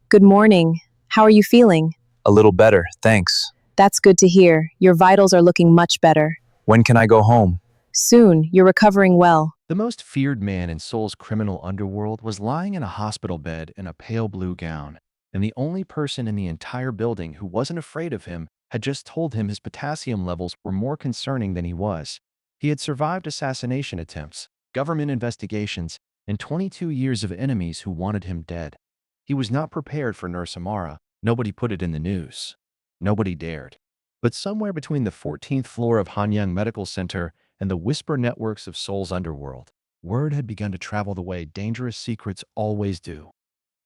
Good morning. How are you feeling? A little better, thanks. That's good to hear. Your vitals are looking much better. When can I go home? Soon, you're recovering well. The most feared man in Seoul's criminal underworld was lying in a hospital bed in a pale blue gown, and the only person in the entire building who wasn't afraid of him had just told him his potassium levels were more concerning than he was. He had survived assassination attempts, government investigations, and 22 years of enemies who wanted him dead. He was not prepared for Nurse Amara. Nobody put it in the news. Nobody dared. But somewhere between the 14th floor of Hanyang Medical Center and the whisper networks of Seoul's underworld, word had begun to travel the way dangerous secrets always do.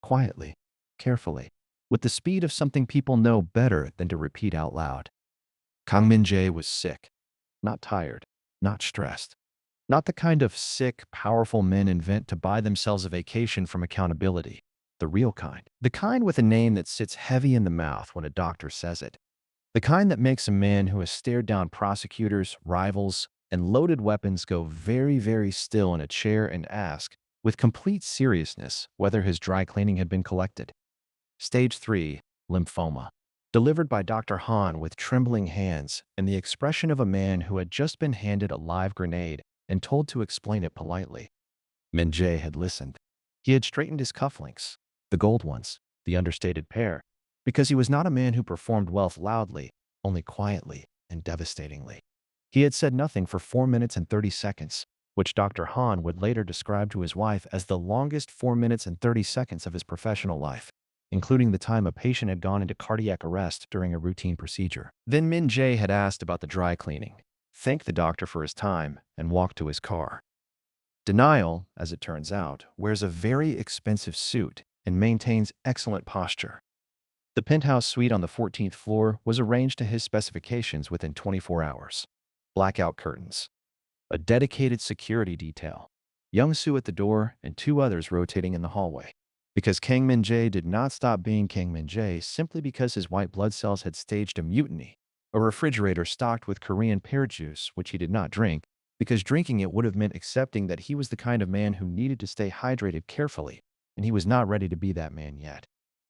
Quietly, carefully, with the speed of something people know better than to repeat out loud. Kang Min-jae was sick, not tired, not stressed. Not the kind of sick, powerful men invent to buy themselves a vacation from accountability. The real kind. The kind with a name that sits heavy in the mouth when a doctor says it. The kind that makes a man who has stared down prosecutors, rivals, and loaded weapons go very, very still in a chair and ask, with complete seriousness, whether his dry cleaning had been collected. Stage 3, lymphoma. Delivered by Dr. Han with trembling hands and the expression of a man who had just been handed a live grenade and told to explain it politely. Min-jae had listened. He had straightened his cufflinks, the gold ones, the understated pair, because he was not a man who performed wealth loudly, only quietly and devastatingly. He had said nothing for 4 minutes and 30 seconds, which Dr. Han would later describe to his wife as the longest 4 minutes and 30 seconds of his professional life, including the time a patient had gone into cardiac arrest during a routine procedure. Then Min-jae had asked about the dry cleaning, thanked the doctor for his time, and walked to his car. Denial, as it turns out, wears a very expensive suit and maintains excellent posture. The penthouse suite on the 14th floor was arranged to his specifications within 24 hours. Blackout curtains, a dedicated security detail, Young Soo at the door, and 2 others rotating in the hallway. Because Kang Min-jae did not stop being Kang Min-jae simply because his white blood cells had staged a mutiny, a refrigerator stocked with Korean pear juice, which he did not drink, because drinking it would have meant accepting that he was the kind of man who needed to stay hydrated carefully, and he was not ready to be that man yet.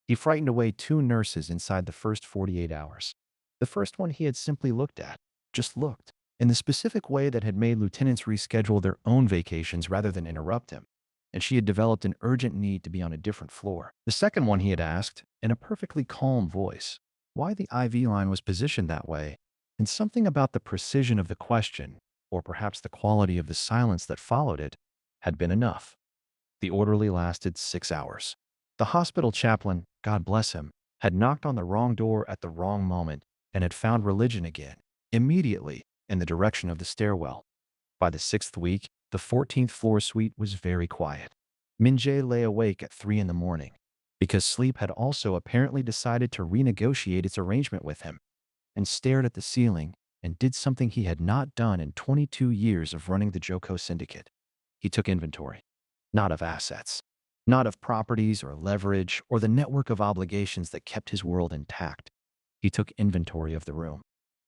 He frightened away 2 nurses inside the first 48 hours. The first one he had simply looked at, just looked, in the specific way that had made lieutenants reschedule their own vacations rather than interrupt him, and she had developed an urgent need to be on a different floor. The second one he had asked, in a perfectly calm voice, why the IV line was positioned that way, and something about the precision of the question, or perhaps the quality of the silence that followed it, had been enough. The orderly lasted 6 hours. The hospital chaplain, God bless him, had knocked on the wrong door at the wrong moment and had found religion again, immediately, in the direction of the stairwell. By the 6th week, the 14th floor suite was very quiet. Min-jae lay awake at 3 in the morning, because sleep had also apparently decided to renegotiate its arrangement with him, and stared at the ceiling and did something he had not done in 22 years of running the Joko syndicate. He took inventory, not of assets, not of properties or leverage or the network of obligations that kept his world intact. He took inventory of the room,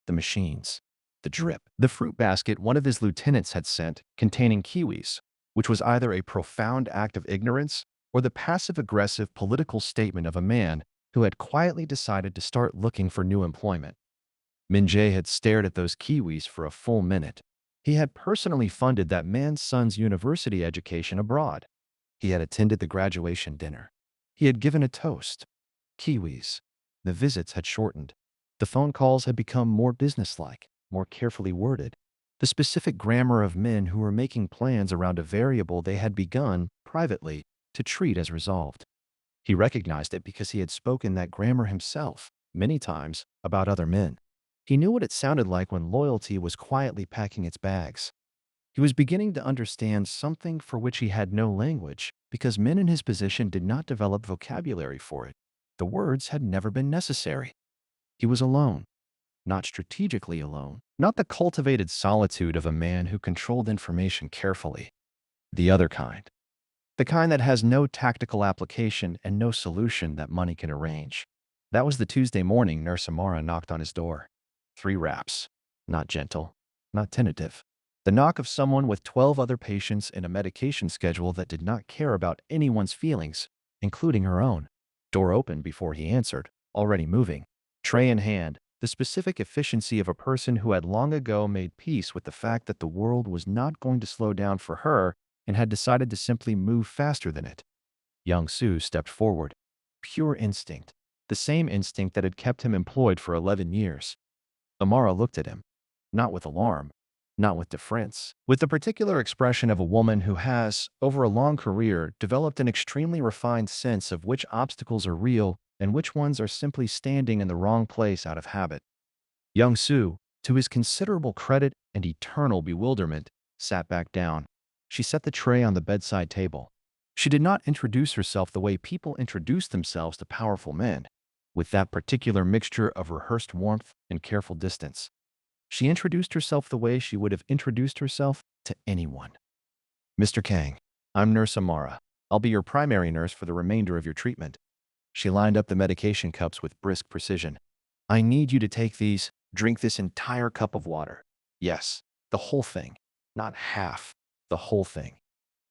the machines, the drip, the fruit basket one of his lieutenants had sent containing kiwis, which was either a profound act of ignorance or the passive-aggressive political statement of a man who had quietly decided to start looking for new employment. Min-jae had stared at those kiwis for a full minute. He had personally funded that man's son's university education abroad. He had attended the graduation dinner. He had given a toast. Kiwis. The visits had shortened. The phone calls had become more businesslike, more carefully worded. The specific grammar of men who were making plans around a variable they had begun, privately, to treat as resolved. He recognized it because he had spoken that grammar himself, many times, about other men. He knew what it sounded like when loyalty was quietly packing its bags. He was beginning to understand something for which he had no language because men in his position did not develop vocabulary for it. The words had never been necessary. He was alone, not strategically alone, not the cultivated solitude of a man who controlled information carefully. The other kind. The kind that has no tactical application and no solution that money can arrange. That was the Tuesday morning Nurse Amara knocked on his door. 3 raps. Not gentle, not tentative. The knock of someone with 12 other patients in a medication schedule that did not care about anyone's feelings, including her own. Door opened before he answered, already moving. Tray in hand, the specific efficiency of a person who had long ago made peace with the fact that the world was not going to slow down for her and had decided to simply move faster than it. Young Soo stepped forward. Pure instinct. The same instinct that had kept him employed for 11 years. Amara looked at him. Not with alarm. Not with deference. With the particular expression of a woman who has, over a long career, developed an extremely refined sense of which obstacles are real and which ones are simply standing in the wrong place out of habit. Young Soo, to his considerable credit and eternal bewilderment, sat back down. She set the tray on the bedside table. She did not introduce herself the way people introduce themselves to powerful men, with that particular mixture of rehearsed warmth and careful distance. She introduced herself the way she would have introduced herself to anyone. Mr. Kang, I'm Nurse Amara. I'll be your primary nurse for the remainder of your treatment. She lined up the medication cups with brisk precision. I need you to take these, drink this entire cup of water. Yes, the whole thing, not half, the whole thing.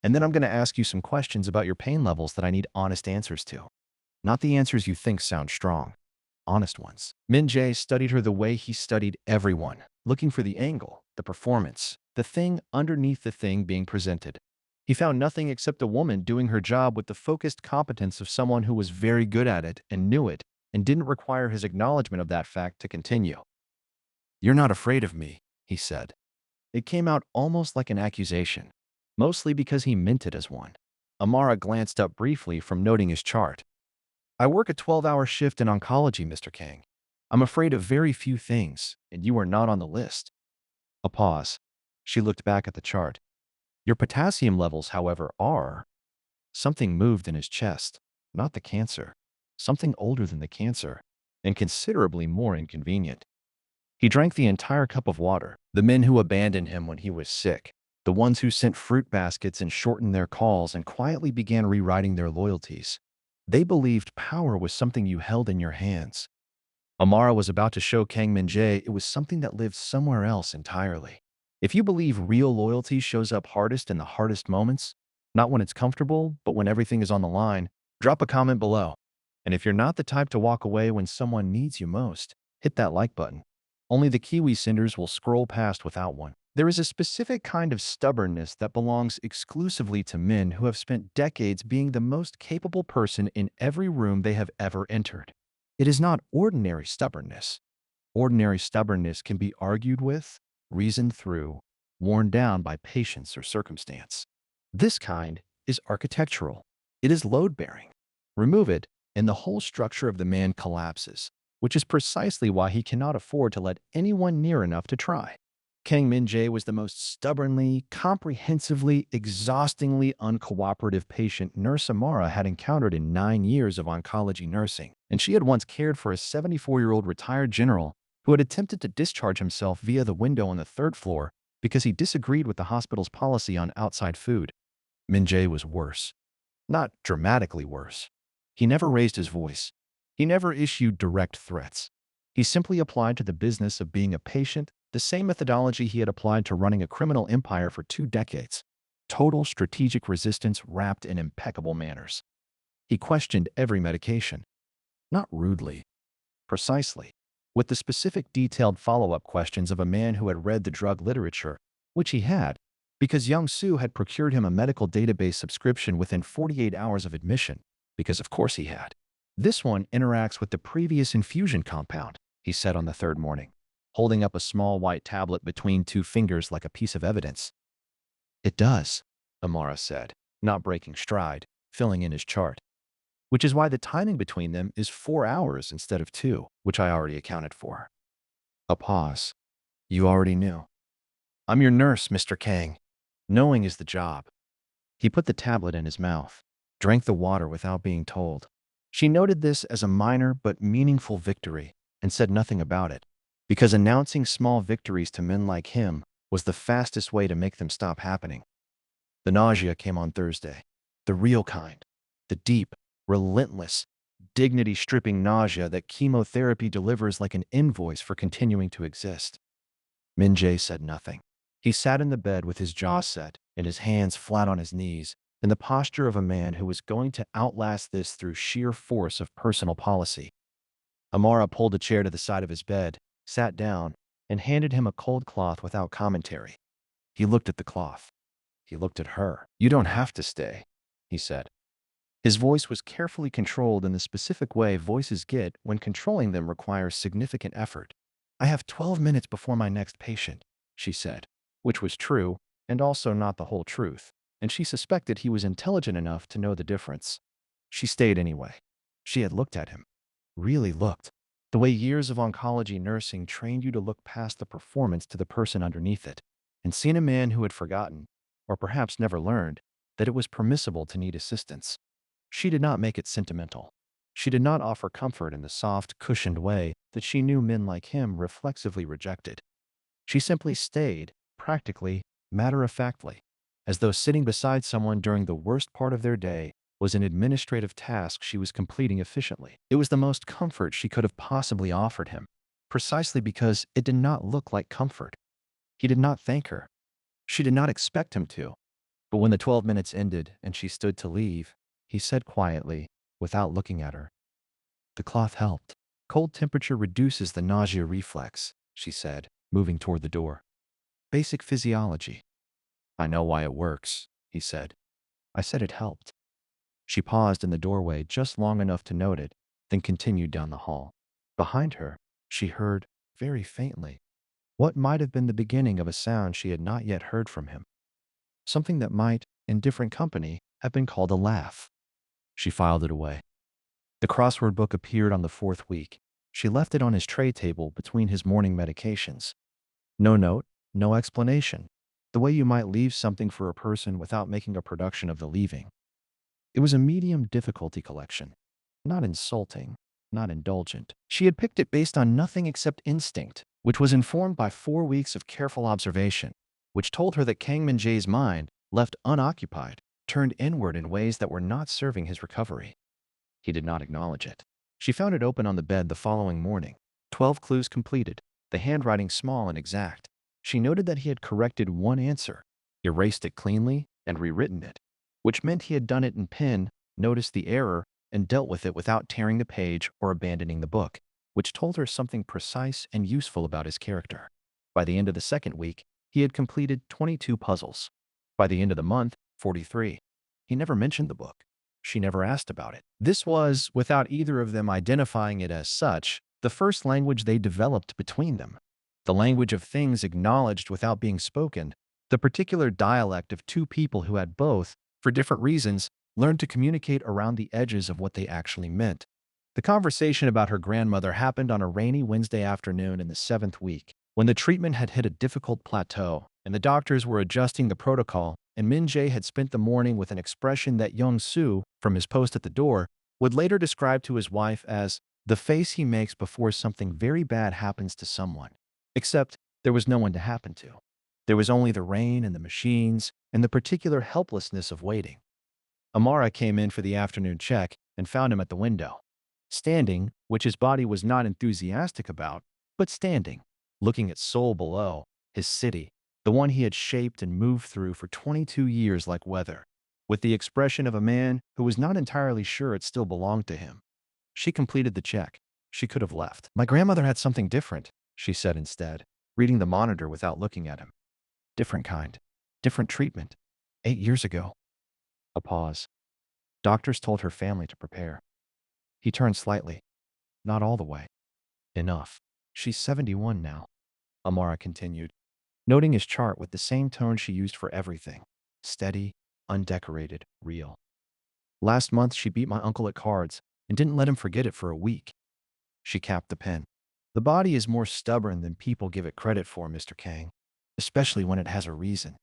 And then I'm going to ask you some questions about your pain levels that I need honest answers to. Not the answers you think sound strong. Honest ones. Min-jae studied her the way he studied everyone, looking for the angle, the performance, the thing underneath the thing being presented. He found nothing except a woman doing her job with the focused competence of someone who was very good at it and knew it and didn't require his acknowledgement of that fact to continue. You're not afraid of me, he said. It came out almost like an accusation, mostly because he meant it as one. Amara glanced up briefly from noting his chart. I work a 12-hour shift in oncology, Mr. Kang. I'm afraid of very few things, and you are not on the list. A pause. She looked back at the chart. Your potassium levels, however, are… Something moved in his chest. Not the cancer. Something older than the cancer, and considerably more inconvenient. He drank the entire cup of water. The men who abandoned him when he was sick, the ones who sent fruit baskets and shortened their calls and quietly began rewriting their loyalties. They believed power was something you held in your hands. Amara was about to show Kang Min-jae it was something that lived somewhere else entirely. If you believe real loyalty shows up hardest in the hardest moments, not when it's comfortable, but when everything is on the line, drop a comment below. And if you're not the type to walk away when someone needs you most, hit that like button. Only the Kiwi Cinders will scroll past without one. There is a specific kind of stubbornness that belongs exclusively to men who have spent decades being the most capable person in every room they have ever entered. It is not ordinary stubbornness. Ordinary stubbornness can be argued with, reasoned through, worn down by patience or circumstance. This kind is architectural. It is load-bearing. Remove it, and the whole structure of the man collapses, which is precisely why he cannot afford to let anyone near enough to try. Kang Min-jae was the most stubbornly, comprehensively, exhaustingly uncooperative patient Nurse Amara had encountered in 9 years of oncology nursing, and she had once cared for a 74-year-old retired general who had attempted to discharge himself via the window on the 3rd floor because he disagreed with the hospital's policy on outside food. Min-jae was worse. Not dramatically worse. He never raised his voice. He never issued direct threats. He simply applied to the business of being a patient the same methodology he had applied to running a criminal empire for 2 decades. Total strategic resistance wrapped in impeccable manners. He questioned every medication. Not rudely. Precisely. With the specific detailed follow-up questions of a man who had read the drug literature, which he had, because Young Soo had procured him a medical database subscription within 48 hours of admission, because of course he had. This one interacts with the previous infusion compound, he said on the 3rd morning, holding up a small white tablet between 2 fingers like a piece of evidence. It does, Amara said, not breaking stride, filling in his chart. Which is why the timing between them is 4 hours instead of 2, which I already accounted for. A pause. You already knew. I'm your nurse, Mr. Kang. Knowing is the job. He put the tablet in his mouth, drank the water without being told. She noted this as a minor but meaningful victory and said nothing about it, because announcing small victories to men like him was the fastest way to make them stop happening. The nausea came on Thursday. The real kind. The deep, relentless, dignity-stripping nausea that chemotherapy delivers like an invoice for continuing to exist. Min-jae said nothing. He sat in the bed with his jaw set and his hands flat on his knees, in the posture of a man who was going to outlast this through sheer force of personal policy. Amara pulled a chair to the side of his bed, sat down, and handed him a cold cloth without commentary. He looked at the cloth. He looked at her. "You don't have to stay," he said. His voice was carefully controlled in the specific way voices get when controlling them requires significant effort. "I have 12 minutes before my next patient," she said, which was true, and also not the whole truth, and she suspected he was intelligent enough to know the difference. She stayed anyway. She had looked at him. Really looked. The way years of oncology nursing trained you to look past the performance to the person underneath it, and seen a man who had forgotten, or perhaps never learned, that it was permissible to need assistance. She did not make it sentimental. She did not offer comfort in the soft, cushioned way that she knew men like him reflexively rejected. She simply stayed, practically, matter-of-factly, as though sitting beside someone during the worst part of their day was an administrative task she was completing efficiently. It was the most comfort she could have possibly offered him, precisely because it did not look like comfort. He did not thank her. She did not expect him to. But when the 12 minutes ended and she stood to leave, he said quietly, without looking at her, "The cloth helped. Cold temperature reduces the nausea reflex," she said, moving toward the door. "Basic physiology." "I know why it works," he said. "I said it helped." She paused in the doorway just long enough to note it, then continued down the hall. Behind her, she heard, very faintly, what might have been the beginning of a sound she had not yet heard from him. Something that might, in different company, have been called a laugh. She filed it away. The crossword book appeared on the 4th week. She left it on his tray table between his morning medications. No note, no explanation. The way you might leave something for a person without making a production of the leaving. It was a medium difficulty collection. Not insulting, not indulgent. She had picked it based on nothing except instinct, which was informed by 4 weeks of careful observation, which told her that Kang Min-jae's mind, left unoccupied, turned inward in ways that were not serving his recovery. He did not acknowledge it. She found it open on the bed the following morning. 12 clues completed, the handwriting small and exact. She noted that he had corrected one answer, erased it cleanly, and rewritten it, which meant he had done it in pen, noticed the error, and dealt with it without tearing the page or abandoning the book, which told her something precise and useful about his character. By the end of the 2nd week, he had completed 22 puzzles. By the end of the month, 43. He never mentioned the book. She never asked about it. This was, without either of them identifying it as such, the first language they developed between them. The language of things acknowledged without being spoken, the particular dialect of two people who had both, for different reasons, learned to communicate around the edges of what they actually meant. The conversation about her grandmother happened on a rainy Wednesday afternoon in the 7th week, when the treatment had hit a difficult plateau, and the doctors were adjusting the protocol, and Min-jae had spent the morning with an expression that Young-soo, from his post at the door, would later describe to his wife as the face he makes before something very bad happens to someone. Except there was no one to happen to. There was only the rain and the machines and the particular helplessness of waiting. Amara came in for the afternoon check and found him at the window. Standing, which his body was not enthusiastic about, but standing, looking at Seoul below, his city, the one he had shaped and moved through for 22 years like weather, with the expression of a man who was not entirely sure it still belonged to him. She completed the check. She could have left. "My grandmother had something different," she said instead, reading the monitor without looking at him. "Different kind. Different treatment. 8 years ago." A pause. Doctors told her family to prepare. He turned slightly. "Not all the way." "Enough. She's 71 now," Amara continued, noting his chart with the same tone she used for everything. Steady, undecorated, real. "Last month she beat my uncle at cards and didn't let him forget it for a week." She capped the pen. "The body is more stubborn than people give it credit for, Mr. Kang, especially when it has a reason."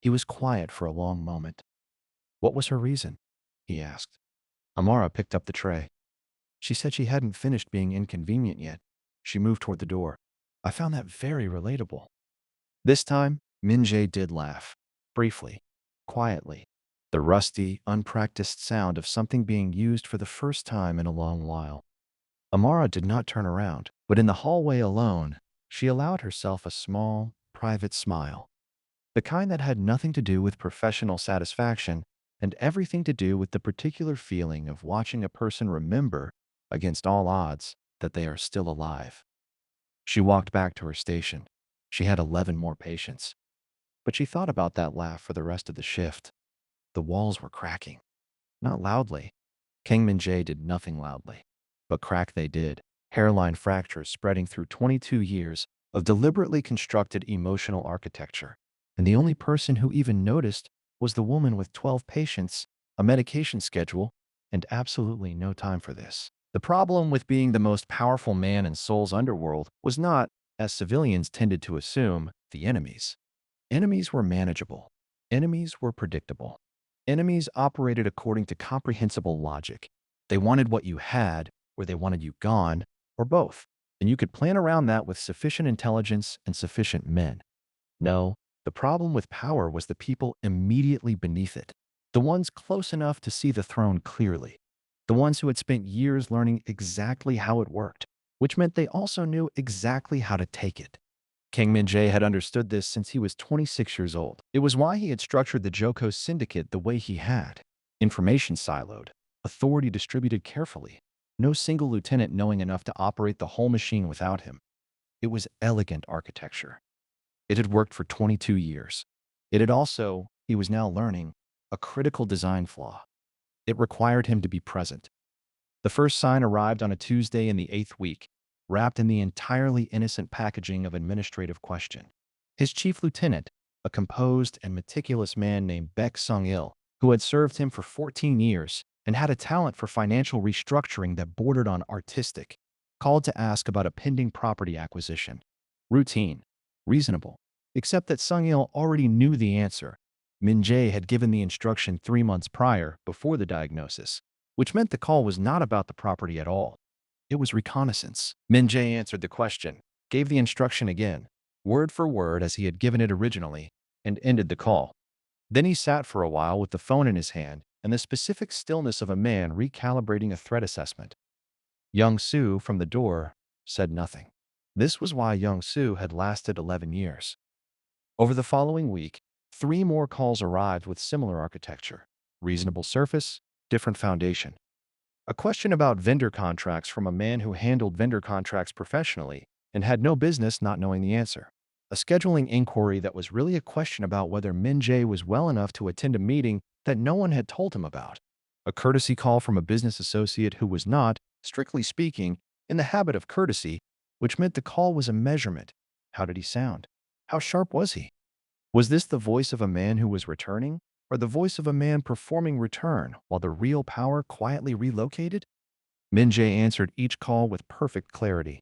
He was quiet for a long moment. "What was her reason?" he asked. Amara picked up the tray. She said she hadn't finished being inconvenient yet. She moved toward the door. "I found that very relatable." This time, Min-jae did laugh. Briefly. Quietly. The rusty, unpracticed sound of something being used for the first time in a long while. Amara did not turn around, but in the hallway alone, she allowed herself a small, private smile. The kind that had nothing to do with professional satisfaction and everything to do with the particular feeling of watching a person remember, against all odds, that they are still alive. She walked back to her station. She had 11 more patients. But she thought about that laugh for the rest of the shift. The walls were cracking. Not loudly. Kang Min-jae did nothing loudly. But crack they did. Hairline fractures spreading through 22 years of deliberately constructed emotional architecture. And the only person who even noticed was the woman with 12 patients, a medication schedule, and absolutely no time for this. The problem with being the most powerful man in Seoul's underworld was not, as civilians tended to assume, the enemies. Enemies were manageable. Enemies were predictable. Enemies operated according to comprehensible logic. They wanted what you had, or they wanted you gone, or both. And you could plan around that with sufficient intelligence and sufficient men. No, the problem with power was the people immediately beneath it. The ones close enough to see the throne clearly. The ones who had spent years learning exactly how it worked, which meant they also knew exactly how to take it. Kang Min-jae had understood this since he was 26 years old. It was why he had structured the Joko syndicate the way he had. Information siloed, authority distributed carefully. No single lieutenant knowing enough to operate the whole machine without him. It was elegant architecture. It had worked for 22 years. It had also, he was now learning, a critical design flaw. It required him to be present. The first sign arrived on a Tuesday in the 8th week, wrapped in the entirely innocent packaging of administrative question. His chief lieutenant, a composed and meticulous man named Baek Sung-il, who had served him for 14 years and had a talent for financial restructuring that bordered on artistic, called to ask about a pending property acquisition. Routine. Reasonable. Except that Sung-il already knew the answer. Min-jae had given the instruction 3 months prior, before the diagnosis, which meant the call was not about the property at all. It was reconnaissance. Min-jae answered the question, gave the instruction again, word for word as he had given it originally, and ended the call. Then he sat for a while with the phone in his hand and the specific stillness of a man recalibrating a threat assessment. Young Soo, from the door, said nothing. This was why Young Soo had lasted 11 years. Over the following week, 3 more calls arrived with similar architecture. Reasonable surface, different foundation. A question about vendor contracts from a man who handled vendor contracts professionally and had no business not knowing the answer. A scheduling inquiry that was really a question about whether Min-jae was well enough to attend a meeting that no one had told him about. A courtesy call from a business associate who was not, strictly speaking, in the habit of courtesy, which meant the call was a measurement. How did he sound? How sharp was he? Was this the voice of a man who was returning, or the voice of a man performing return while the real power quietly relocated? Min-jae answered each call with perfect clarity,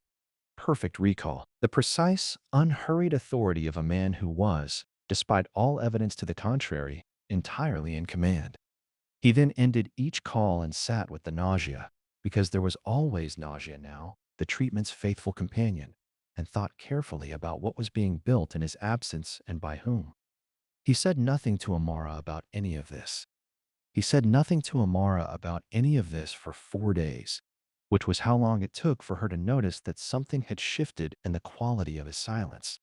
perfect recall, the precise, unhurried authority of a man who was, despite all evidence to the contrary, entirely in command. He then ended each call and sat with the nausea, because there was always nausea now, the treatment's faithful companion, and thought carefully about what was being built in his absence and by whom. He said nothing to Amara about any of this. He said nothing to Amara about any of this for 4 days, which was how long it took for her to notice that something had shifted in the quality of his silence.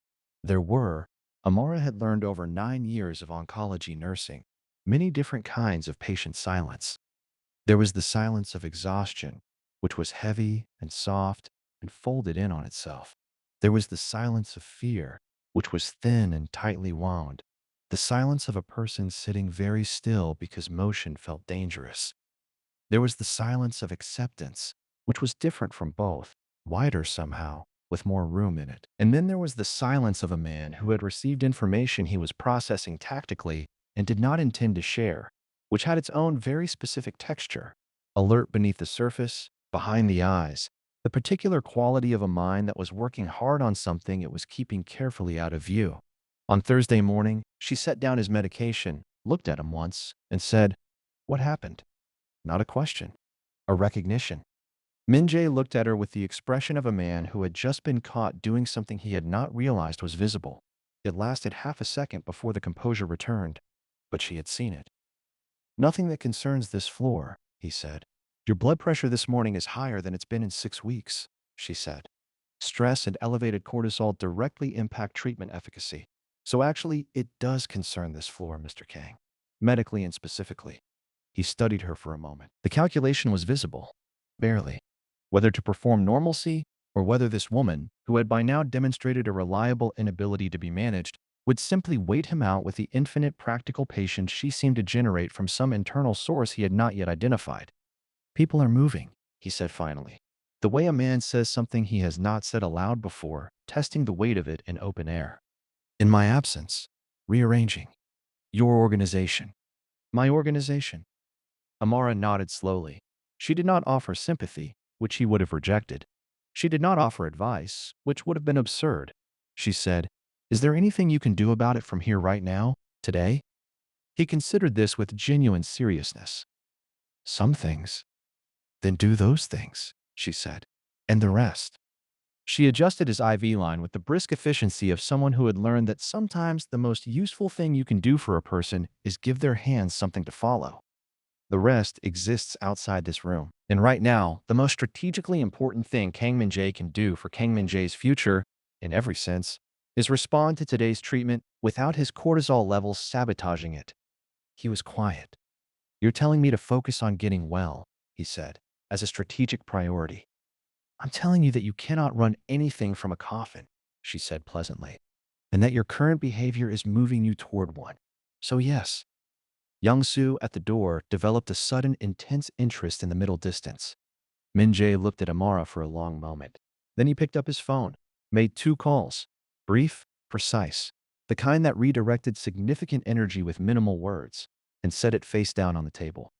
Amara had learned over 9 years of oncology nursing, many different kinds of patient silence. There was the silence of exhaustion, which was heavy and soft and folded in on itself. There was the silence of fear, which was thin and tightly wound. The silence of a person sitting very still because motion felt dangerous. There was the silence of acceptance, which was different from both, wider somehow, with more room in it. And then there was the silence of a man who had received information he was processing tactically and did not intend to share, which had its own very specific texture, alert beneath the surface, behind the eyes, the particular quality of a mind that was working hard on something it was keeping carefully out of view. On Thursday morning, she set down his medication, looked at him once, and said, "What happened?" Not a question, a recognition. Min-jae looked at her with the expression of a man who had just been caught doing something he had not realized was visible. It lasted half a second before the composure returned, but she had seen it. "Nothing that concerns this floor," he said. "Your blood pressure this morning is higher than it's been in 6 weeks," she said. "Stress and elevated cortisol directly impact treatment efficacy. So actually, it does concern this floor, Mr. Kang. Medically and specifically. He studied her for a moment. The calculation was visible. Barely. Whether to perform normalcy or whether this woman, who had by now demonstrated a reliable inability to be managed, would simply wait him out with the infinite practical patience she seemed to generate from some internal source he had not yet identified. People are moving, he said finally. The way a man says something he has not said aloud before, testing the weight of it in open air. In my absence, rearranging. Your organization. My organization. Amara nodded slowly. She did not offer sympathy, which he would have rejected. She did not offer advice, which would have been absurd. She said, "Is there anything you can do about it from here right now, today?" He considered this with genuine seriousness. Some things. Then do those things, she said. And the rest. She adjusted his IV line with the brisk efficiency of someone who had learned that sometimes the most useful thing you can do for a person is give their hands something to follow. The rest exists outside this room. And right now, the most strategically important thing Kang Min-jae can do for Kang Min-jae's future, in every sense, is respond to today's treatment without his cortisol levels sabotaging it. He was quiet. You're telling me to focus on getting well, he said, as a strategic priority. I'm telling you that you cannot run anything from a coffin, she said pleasantly, and that your current behavior is moving you toward one. So yes. Young-soo at the door developed a sudden intense interest in the middle distance. Min-jae looked at Amara for a long moment. Then he picked up his phone, made 2 calls, brief, precise, the kind that redirected significant energy with minimal words, and set it face down on the table.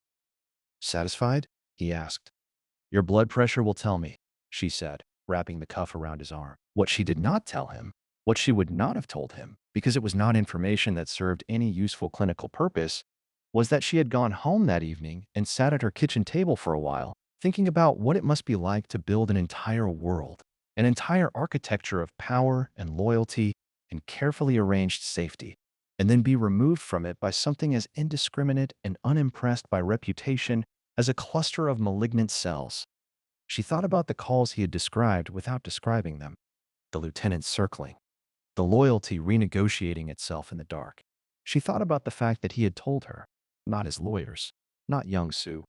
Satisfied? He asked. Your blood pressure will tell me, she said, wrapping the cuff around his arm. What she did not tell him, what she would not have told him, because it was not information that served any useful clinical purpose, was that she had gone home that evening and sat at her kitchen table for a while, thinking about what it must be like to build an entire world, an entire architecture of power and loyalty and carefully arranged safety, and then be removed from it by something as indiscriminate and unimpressed by reputation as a cluster of malignant cells. She thought about the calls he had described without describing them, the lieutenant circling, the loyalty renegotiating itself in the dark. She thought about the fact that he had told her, not his lawyers, not Young-soo,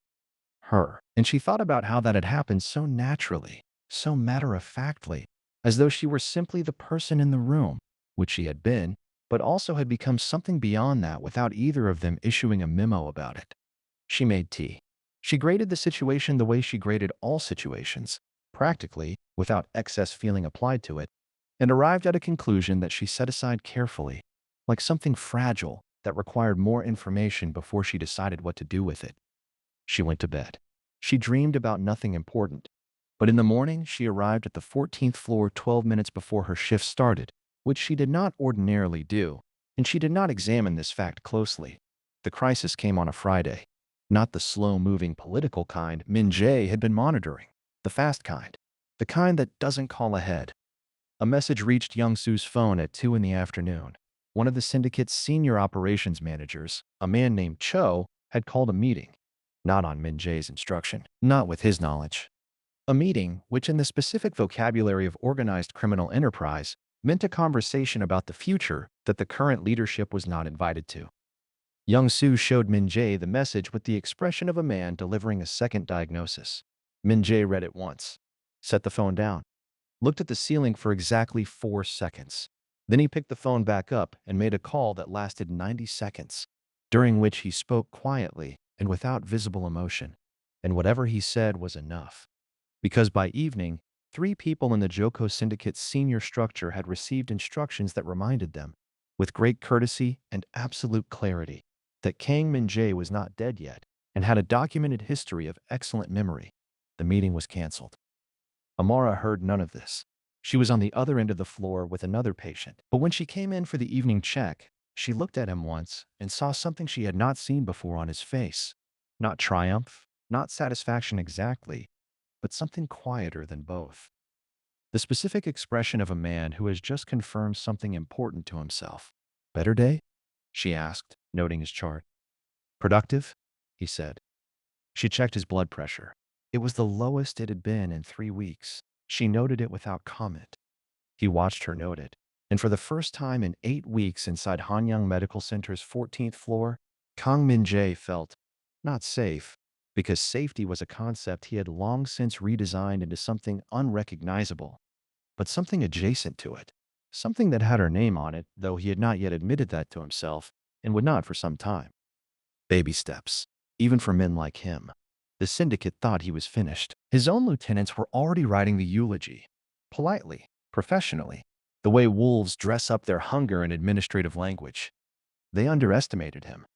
her. And she thought about how that had happened so naturally, so matter-of-factly, as though she were simply the person in the room, which she had been, but also had become something beyond that without either of them issuing a memo about it. She made tea. She graded the situation the way she graded all situations, practically, without excess feeling applied to it, and arrived at a conclusion that she set aside carefully, like something fragile that required more information before she decided what to do with it. She went to bed. She dreamed about nothing important. But in the morning, she arrived at the 14th floor 12 minutes before her shift started, which she did not ordinarily do, and she did not examine this fact closely. The crisis came on a Friday. Not the slow-moving political kind Min-jae had been monitoring, the fast kind, the kind that doesn't call ahead. A message reached Young-soo's phone at 2 in the afternoon. One of the syndicate's senior operations managers, a man named Cho, had called a meeting. Not on Min-jae's instruction, not with his knowledge. A meeting, which in the specific vocabulary of organized criminal enterprise, meant a conversation about the future that the current leadership was not invited to. Young-soo showed Min-jae the message with the expression of a man delivering a second diagnosis. Min-jae read it once, set the phone down, looked at the ceiling for exactly 4 seconds. Then he picked the phone back up and made a call that lasted 90 seconds, during which he spoke quietly and without visible emotion. And whatever he said was enough. Because by evening, 3 people in the Joko Syndicate's senior structure had received instructions that reminded them, with great courtesy and absolute clarity, that Kang Min-jae was not dead yet and had a documented history of excellent memory. The meeting was canceled. Amara heard none of this. She was on the other end of the floor with another patient. But when she came in for the evening check, she looked at him once and saw something she had not seen before on his face. Not triumph, not satisfaction exactly, but something quieter than both. The specific expression of a man who has just confirmed something important to himself. Better day? She asked, noting his chart. Productive? He said. She checked his blood pressure. It was the lowest it had been in 3 weeks. She noted it without comment. He watched her note it. And for the first time in 8 weeks inside Hanyang Medical Center's 14th floor, Kang Min-jae felt Not safe, because safety was a concept he had long since redesigned into something unrecognizable, but something adjacent to it. Something that had her name on it, though he had not yet admitted that to himself, and would not for some time. Baby steps, even for men like him. The syndicate thought he was finished. His own lieutenants were already writing the eulogy. Politely, professionally, the way wolves dress up their hunger in administrative language. They underestimated him.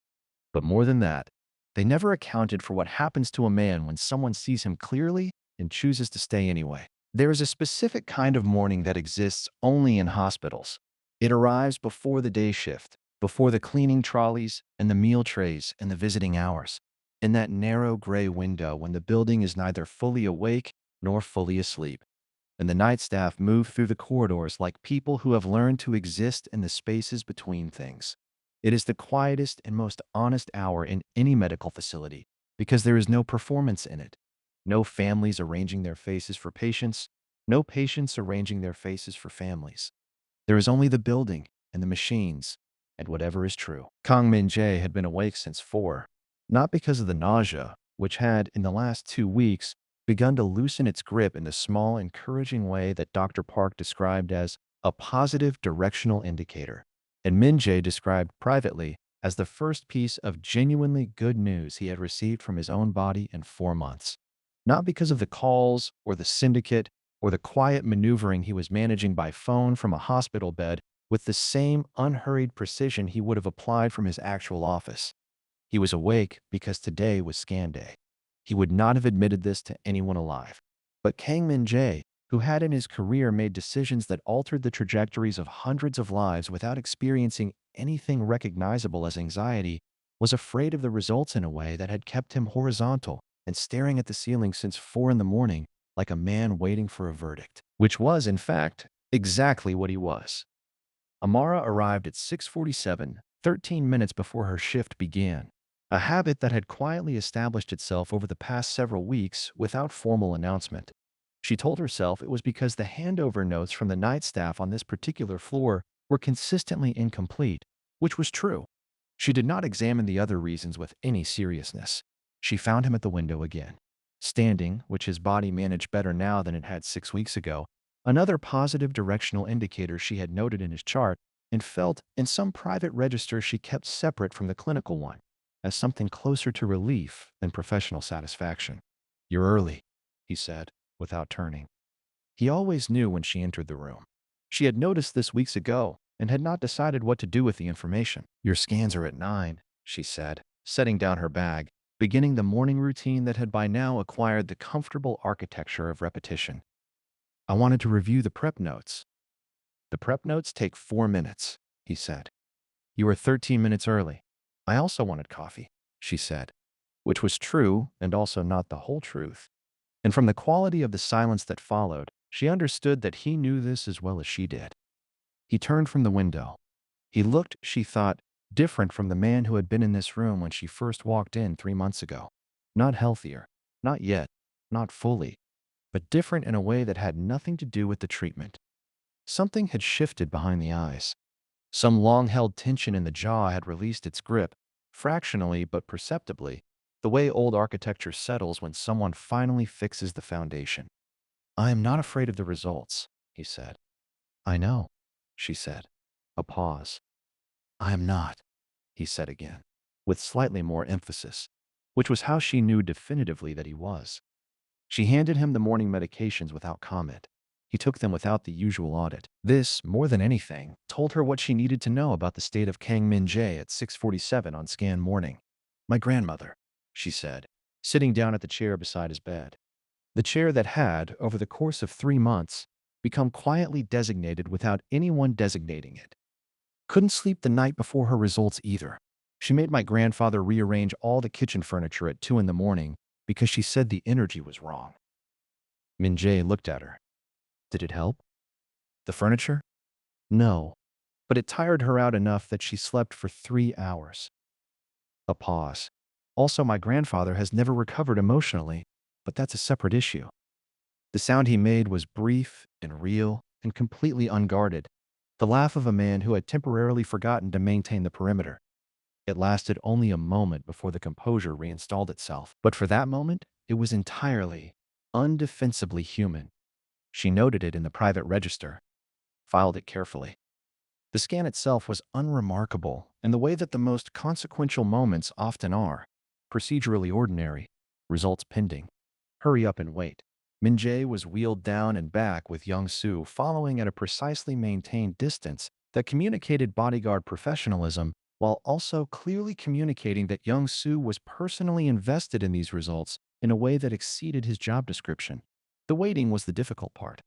But more than that, they never accounted for what happens to a man when someone sees him clearly and chooses to stay anyway. There is a specific kind of mourning that exists only in hospitals. It arrives before the day shift, before the cleaning trolleys and the meal trays and the visiting hours. In that narrow gray window when the building is neither fully awake nor fully asleep, and the night staff move through the corridors like people who have learned to exist in the spaces between things. It is the quietest and most honest hour in any medical facility because there is no performance in it. No families arranging their faces for patients, no patients arranging their faces for families. There is only the building and the machines and whatever is true. Kang Min-jae had been awake since 4, not because of the nausea, which had, in the last 2 weeks, begun to loosen its grip in the small, encouraging way that Dr. Park described as a positive directional indicator, and Min-jae described privately as the first piece of genuinely good news he had received from his own body in 4 months. Not because of the calls or the syndicate or the quiet maneuvering he was managing by phone from a hospital bed with the same unhurried precision he would have applied from his actual office. He was awake because today was scan day. He would not have admitted this to anyone alive. But Kang Min-jae, who had in his career made decisions that altered the trajectories of hundreds of lives without experiencing anything recognizable as anxiety, was afraid of the results in a way that had kept him horizontal and staring at the ceiling since 4 in the morning like a man waiting for a verdict, which was, in fact, exactly what he was. Amara arrived at 6:47, 13 minutes before her shift began, a habit that had quietly established itself over the past several weeks without formal announcement. She told herself it was because the handover notes from the night staff on this particular floor were consistently incomplete, which was true. She did not examine the other reasons with any seriousness. She found him at the window again, standing, which his body managed better now than it had 6 weeks ago, another positive directional indicator she had noted in his chart and felt in some private register she kept separate from the clinical one, as something closer to relief than professional satisfaction. "You're early," he said, without turning. He always knew when she entered the room. She had noticed this weeks ago and had not decided what to do with the information. "Your scans are at 9, she said, setting down her bag, beginning the morning routine that had by now acquired the comfortable architecture of repetition. "I wanted to review the prep notes." "The prep notes take 4 minutes, he said. "You were 13 minutes early." "I also wanted coffee," she said, which was true and also not the whole truth. And from the quality of the silence that followed, she understood that he knew this as well as she did. He turned from the window. He looked, she thought, different from the man who had been in this room when she first walked in 3 months ago. Not healthier, not yet, not fully, but different in a way that had nothing to do with the treatment. Something had shifted behind the eyes. Some long-held tension in the jaw had released its grip, fractionally but perceptibly, the way old architecture settles when someone finally fixes the foundation. "I am not afraid of the results," he said. "I know," she said. A pause. "I am not," he said again, with slightly more emphasis, which was how she knew definitively that he was. She handed him the morning medications without comment. He took them without the usual audit. This, more than anything, told her what she needed to know about the state of Kang Min-jae at 6:47 on scan morning. "My grandmother," she said, sitting down at the chair beside his bed. The chair that had, over the course of 3 months, become quietly designated without anyone designating it. Couldn't sleep the night before her results either. She made my grandfather rearrange all the kitchen furniture at 2 in the morning because she said the energy was wrong. Min-jae looked at her. "Did it help? The furniture?" "No, but it tired her out enough that she slept for 3 hours. A pause. "Also, my grandfather has never recovered emotionally, but that's a separate issue." The sound he made was brief and real and completely unguarded, the laugh of a man who had temporarily forgotten to maintain the perimeter. It lasted only a moment before the composure reinstalled itself. But for that moment, it was entirely, undefensibly human. She noted it in the private register, filed it carefully. The scan itself was unremarkable in the way that the most consequential moments often are, procedurally ordinary, results pending. Hurry up and wait. Min-jae was wheeled down and back with Young-soo following at a precisely maintained distance that communicated bodyguard professionalism while also clearly communicating that Young-soo was personally invested in these results in a way that exceeded his job description. The waiting was the difficult part.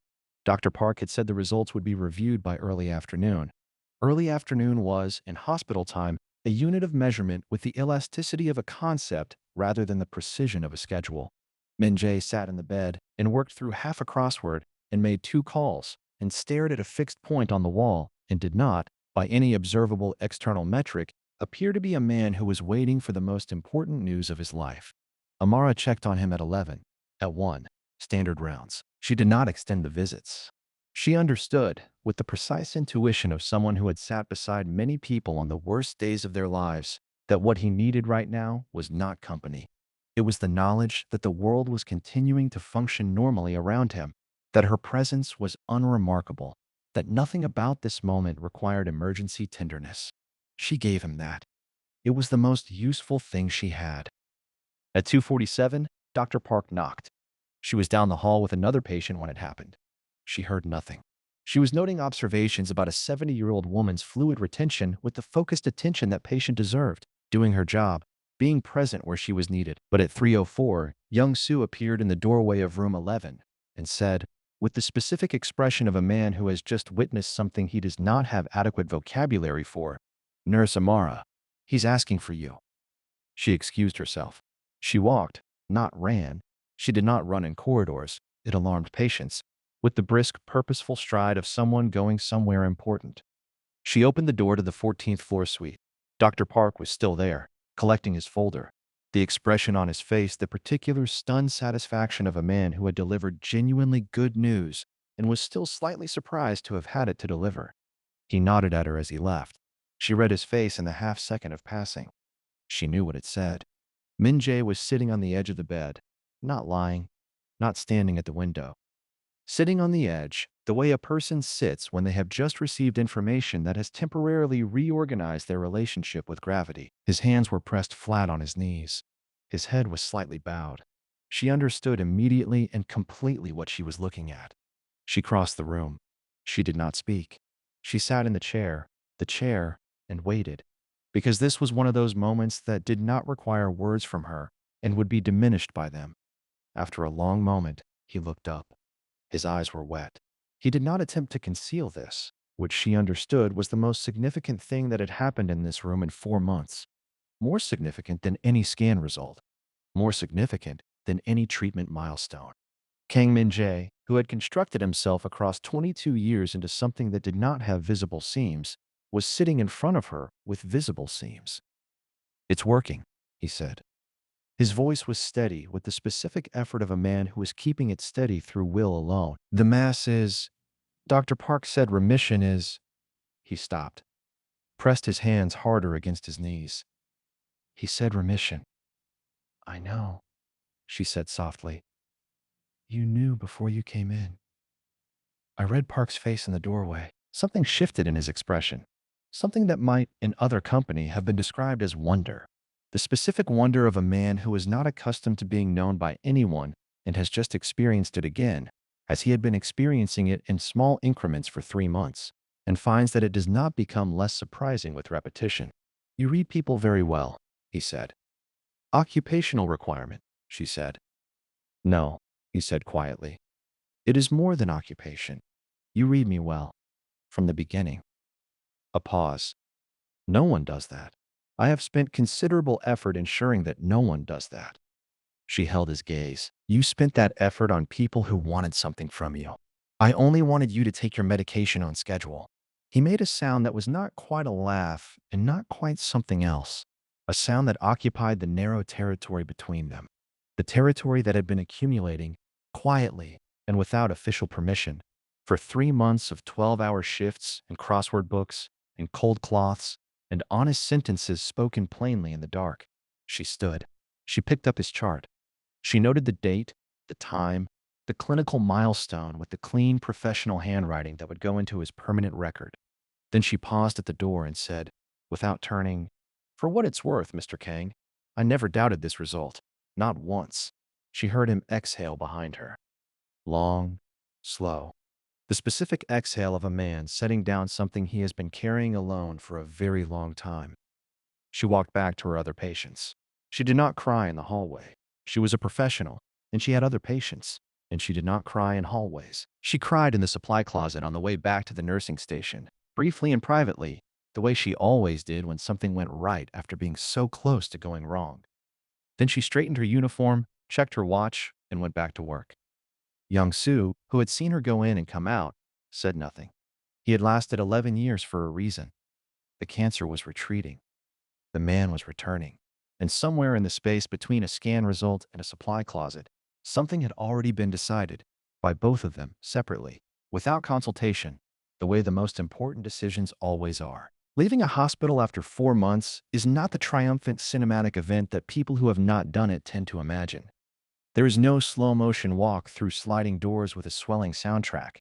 Dr. Park had said the results would be reviewed by early afternoon. Early afternoon was, in hospital time, a unit of measurement with the elasticity of a concept rather than the precision of a schedule. Min-jae sat in the bed and worked through half a crossword and made 2 calls and stared at a fixed point on the wall and did not, by any observable external metric, appear to be a man who was waiting for the most important news of his life. Amara checked on him at 11. At 1. Standard rounds. She did not extend the visits. She understood, with the precise intuition of someone who had sat beside many people on the worst days of their lives, that what he needed right now was not company. It was the knowledge that the world was continuing to function normally around him, that her presence was unremarkable, that nothing about this moment required emergency tenderness. She gave him that. It was the most useful thing she had. At 2:47, Dr. Park knocked. She was down the hall with another patient when it happened. She heard nothing. She was noting observations about a 70-year-old woman's fluid retention with the focused attention that patient deserved, doing her job, being present where she was needed. But at 3:04, Young-soo appeared in the doorway of room 11 and said, with the specific expression of a man who has just witnessed something he does not have adequate vocabulary for, "Nurse Amara, he's asking for you." She excused herself. She walked, not ran. She did not run in corridors. It alarmed patients, with the brisk, purposeful stride of someone going somewhere important. She opened the door to the 14th floor suite. Dr. Park was still there, collecting his folder. The expression on his face, the particular stunned satisfaction of a man who had delivered genuinely good news and was still slightly surprised to have had it to deliver. He nodded at her as he left. She read his face in the half-second of passing. She knew what it said. Min-jae was sitting on the edge of the bed, not lying, not standing at the window. Sitting on the edge, the way a person sits when they have just received information that has temporarily reorganized their relationship with gravity. His hands were pressed flat on his knees. His head was slightly bowed. She understood immediately and completely what she was looking at. She crossed the room. She did not speak. She sat in the chair, and waited. Because this was one of those moments that did not require words from her and would be diminished by them. After a long moment, he looked up. His eyes were wet. He did not attempt to conceal this, which she understood was the most significant thing that had happened in this room in 4 months. More significant than any scan result. More significant than any treatment milestone. Kang Min-jae, who had constructed himself across 22 years into something that did not have visible seams, was sitting in front of her with visible seams. "It's working," he said. His voice was steady with the specific effort of a man who is keeping it steady through will alone. "The mass is," Dr. Park said, "remission is." He stopped, pressed his hands harder against his knees. He said remission. "I know," she said softly. "You knew before you came in." I read Park's face in the doorway. Something shifted in his expression. Something that might, in other company, have been described as wonder. The specific wonder of a man who is not accustomed to being known by anyone and has just experienced it again, as he had been experiencing it in small increments for 3 months, and finds that it does not become less surprising with repetition. "You read people very well," he said. "Occupational requirement," she said. "No," he said quietly. "It is more than occupation. You read me well. From the beginning." A pause. "No one does that. I have spent considerable effort ensuring that no one does that." She held his gaze. "You spent that effort on people who wanted something from you. I only wanted you to take your medication on schedule." He made a sound that was not quite a laugh and not quite something else. A sound that occupied the narrow territory between them. The territory that had been accumulating, quietly and without official permission, for 3 months of 12-hour shifts and crossword books and cold cloths and honest sentences spoken plainly in the dark. She stood. She picked up his chart. She noted the date, the time, the clinical milestone with the clean, professional handwriting that would go into his permanent record. Then she paused at the door and said, without turning, "For what it's worth, Mr. Kang, I never doubted this result. Not once." She heard him exhale behind her. Long, slow. The specific exhale of a man setting down something he has been carrying alone for a very long time. She walked back to her other patients. She did not cry in the hallway. She was a professional, and she had other patients, and she did not cry in hallways. She cried in the supply closet on the way back to the nursing station, briefly and privately, the way she always did when something went right after being so close to going wrong. Then she straightened her uniform, checked her watch, and went back to work. Young Soo, who had seen her go in and come out, said nothing. He had lasted 11 years for a reason. The cancer was retreating. The man was returning. And somewhere in the space between a scan result and a supply closet, something had already been decided by both of them separately, without consultation, the way the most important decisions always are. Leaving a hospital after 4 months is not the triumphant cinematic event that people who have not done it tend to imagine. There is no slow-motion walk through sliding doors with a swelling soundtrack.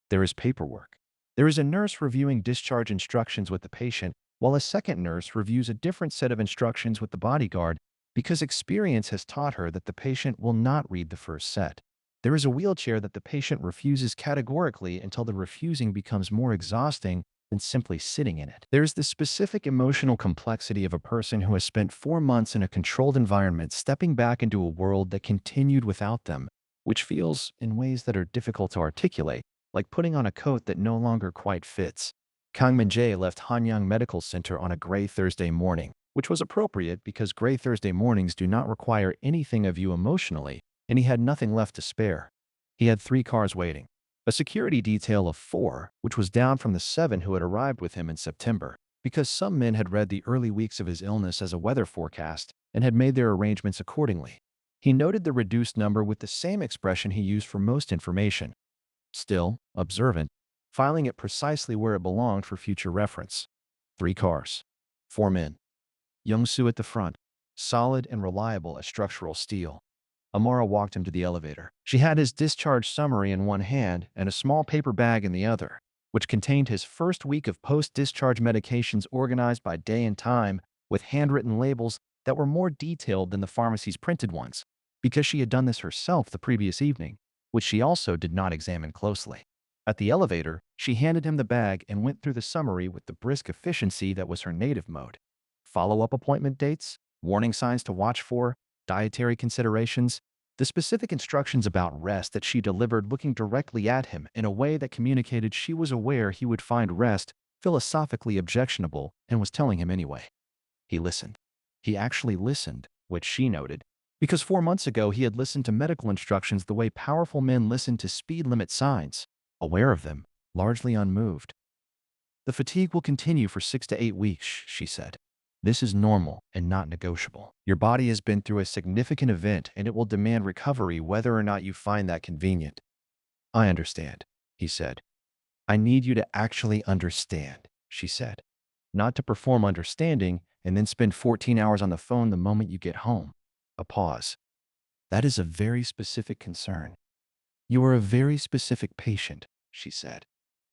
There is paperwork. There is a nurse reviewing discharge instructions with the patient, while a second nurse reviews a different set of instructions with the bodyguard because experience has taught her that the patient will not read the first set. There is a wheelchair that the patient refuses categorically until the refusing becomes more exhausting than simply sitting in it. There's the specific emotional complexity of a person who has spent 4 months in a controlled environment stepping back into a world that continued without them, which feels, in ways that are difficult to articulate, like putting on a coat that no longer quite fits. Kang Min-jae left Hanyang Medical Center on a gray Thursday morning, which was appropriate because gray Thursday mornings do not require anything of you emotionally, and he had nothing left to spare. He had 3 cars waiting. A security detail of 4, which was down from the 7 who had arrived with him in September, because some men had read the early weeks of his illness as a weather forecast and had made their arrangements accordingly. He noted the reduced number with the same expression he used for most information. Still, observant, filing it precisely where it belonged for future reference. 3 cars. 4 men. Young-soo at the front, solid and reliable as structural steel. Amara walked him to the elevator. She had his discharge summary in one hand and a small paper bag in the other, which contained his first week of post-discharge medications organized by day and time with handwritten labels that were more detailed than the pharmacy's printed ones, because she had done this herself the previous evening, which she also did not examine closely. At the elevator, she handed him the bag and went through the summary with the brisk efficiency that was her native mode. Follow-up appointment dates, warning signs to watch for, dietary considerations, the specific instructions about rest that she delivered looking directly at him in a way that communicated she was aware he would find rest philosophically objectionable and was telling him anyway. He listened. He actually listened, which she noted, because 4 months ago he had listened to medical instructions the way powerful men listen to speed limit signs, aware of them, largely unmoved. "The fatigue will continue for 6 to 8 weeks, she said. This is normal and not negotiable. Your body has been through a significant event and it will demand recovery whether or not you find that convenient." "I understand," he said. "I need you to actually understand," she said. "Not to perform understanding and then spend 14 hours on the phone the moment you get home." A pause. "That is a very specific concern. You are a very specific patient," she said.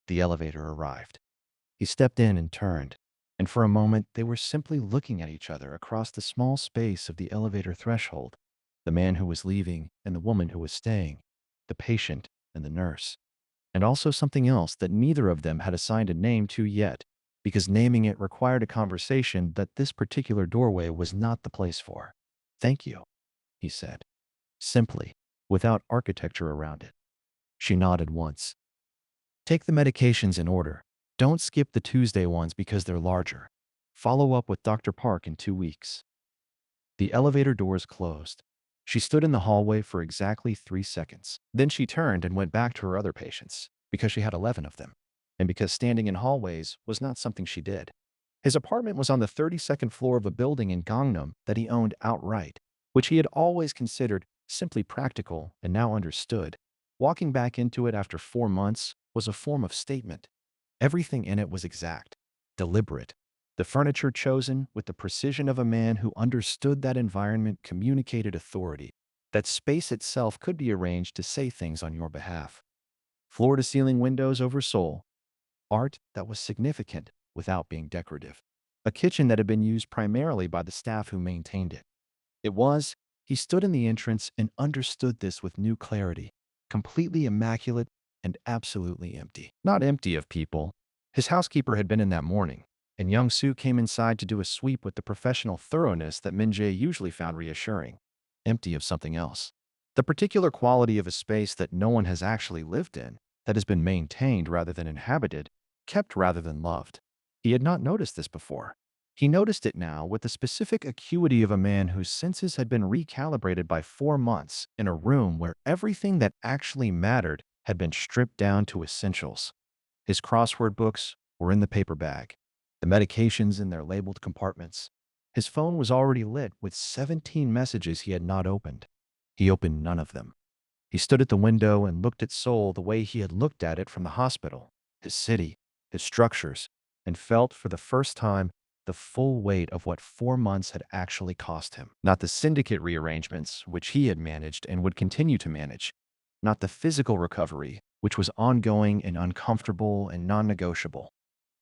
The elevator arrived. He stepped in and turned, and for a moment they were simply looking at each other across the small space of the elevator threshold, the man who was leaving and the woman who was staying, the patient and the nurse, and also something else that neither of them had assigned a name to yet, because naming it required a conversation that this particular doorway was not the place for. "Thank you," he said, simply, without architecture around it. She nodded once. "Take the medications in order. Don't skip the Tuesday ones because they're larger. Follow up with Dr. Park in 2 weeks." The elevator doors closed. She stood in the hallway for exactly 3 seconds. Then she turned and went back to her other patients, because she had 11 of them, and because standing in hallways was not something she did. His apartment was on the 32nd floor of a building in Gangnam that he owned outright, which he had always considered simply practical and now understood. Walking back into it after 4 months was a form of statement. Everything in it was exact, deliberate, The furniture chosen with the precision of a man who understood that environment communicated authority, that space itself could be arranged to say things on your behalf. Floor-to-ceiling windows over Seoul, art that was significant without being decorative. A kitchen that had been used primarily by the staff who maintained it. It was, he stood in the entrance and understood this with new clarity, completely immaculate and absolutely empty. Not empty of people. His housekeeper had been in that morning, and Young Soo came inside to do a sweep with the professional thoroughness that Min-jae usually found reassuring. Empty of something else. The particular quality of a space that no one has actually lived in, that has been maintained rather than inhabited, kept rather than loved. He had not noticed this before. He noticed it now with the specific acuity of a man whose senses had been recalibrated by 4 months in a room where everything that actually mattered had been stripped down to essentials. His crossword books were in the paper bag, the medications in their labeled compartments. His phone was already lit with 17 messages he had not opened. He opened none of them. He stood at the window and looked at Seoul the way he had looked at it from the hospital, his city, his structures, and felt for the first time the full weight of what 4 months had actually cost him. Not the syndicate rearrangements, which he had managed and would continue to manage. Not the physical recovery, which was ongoing and uncomfortable and non-negotiable.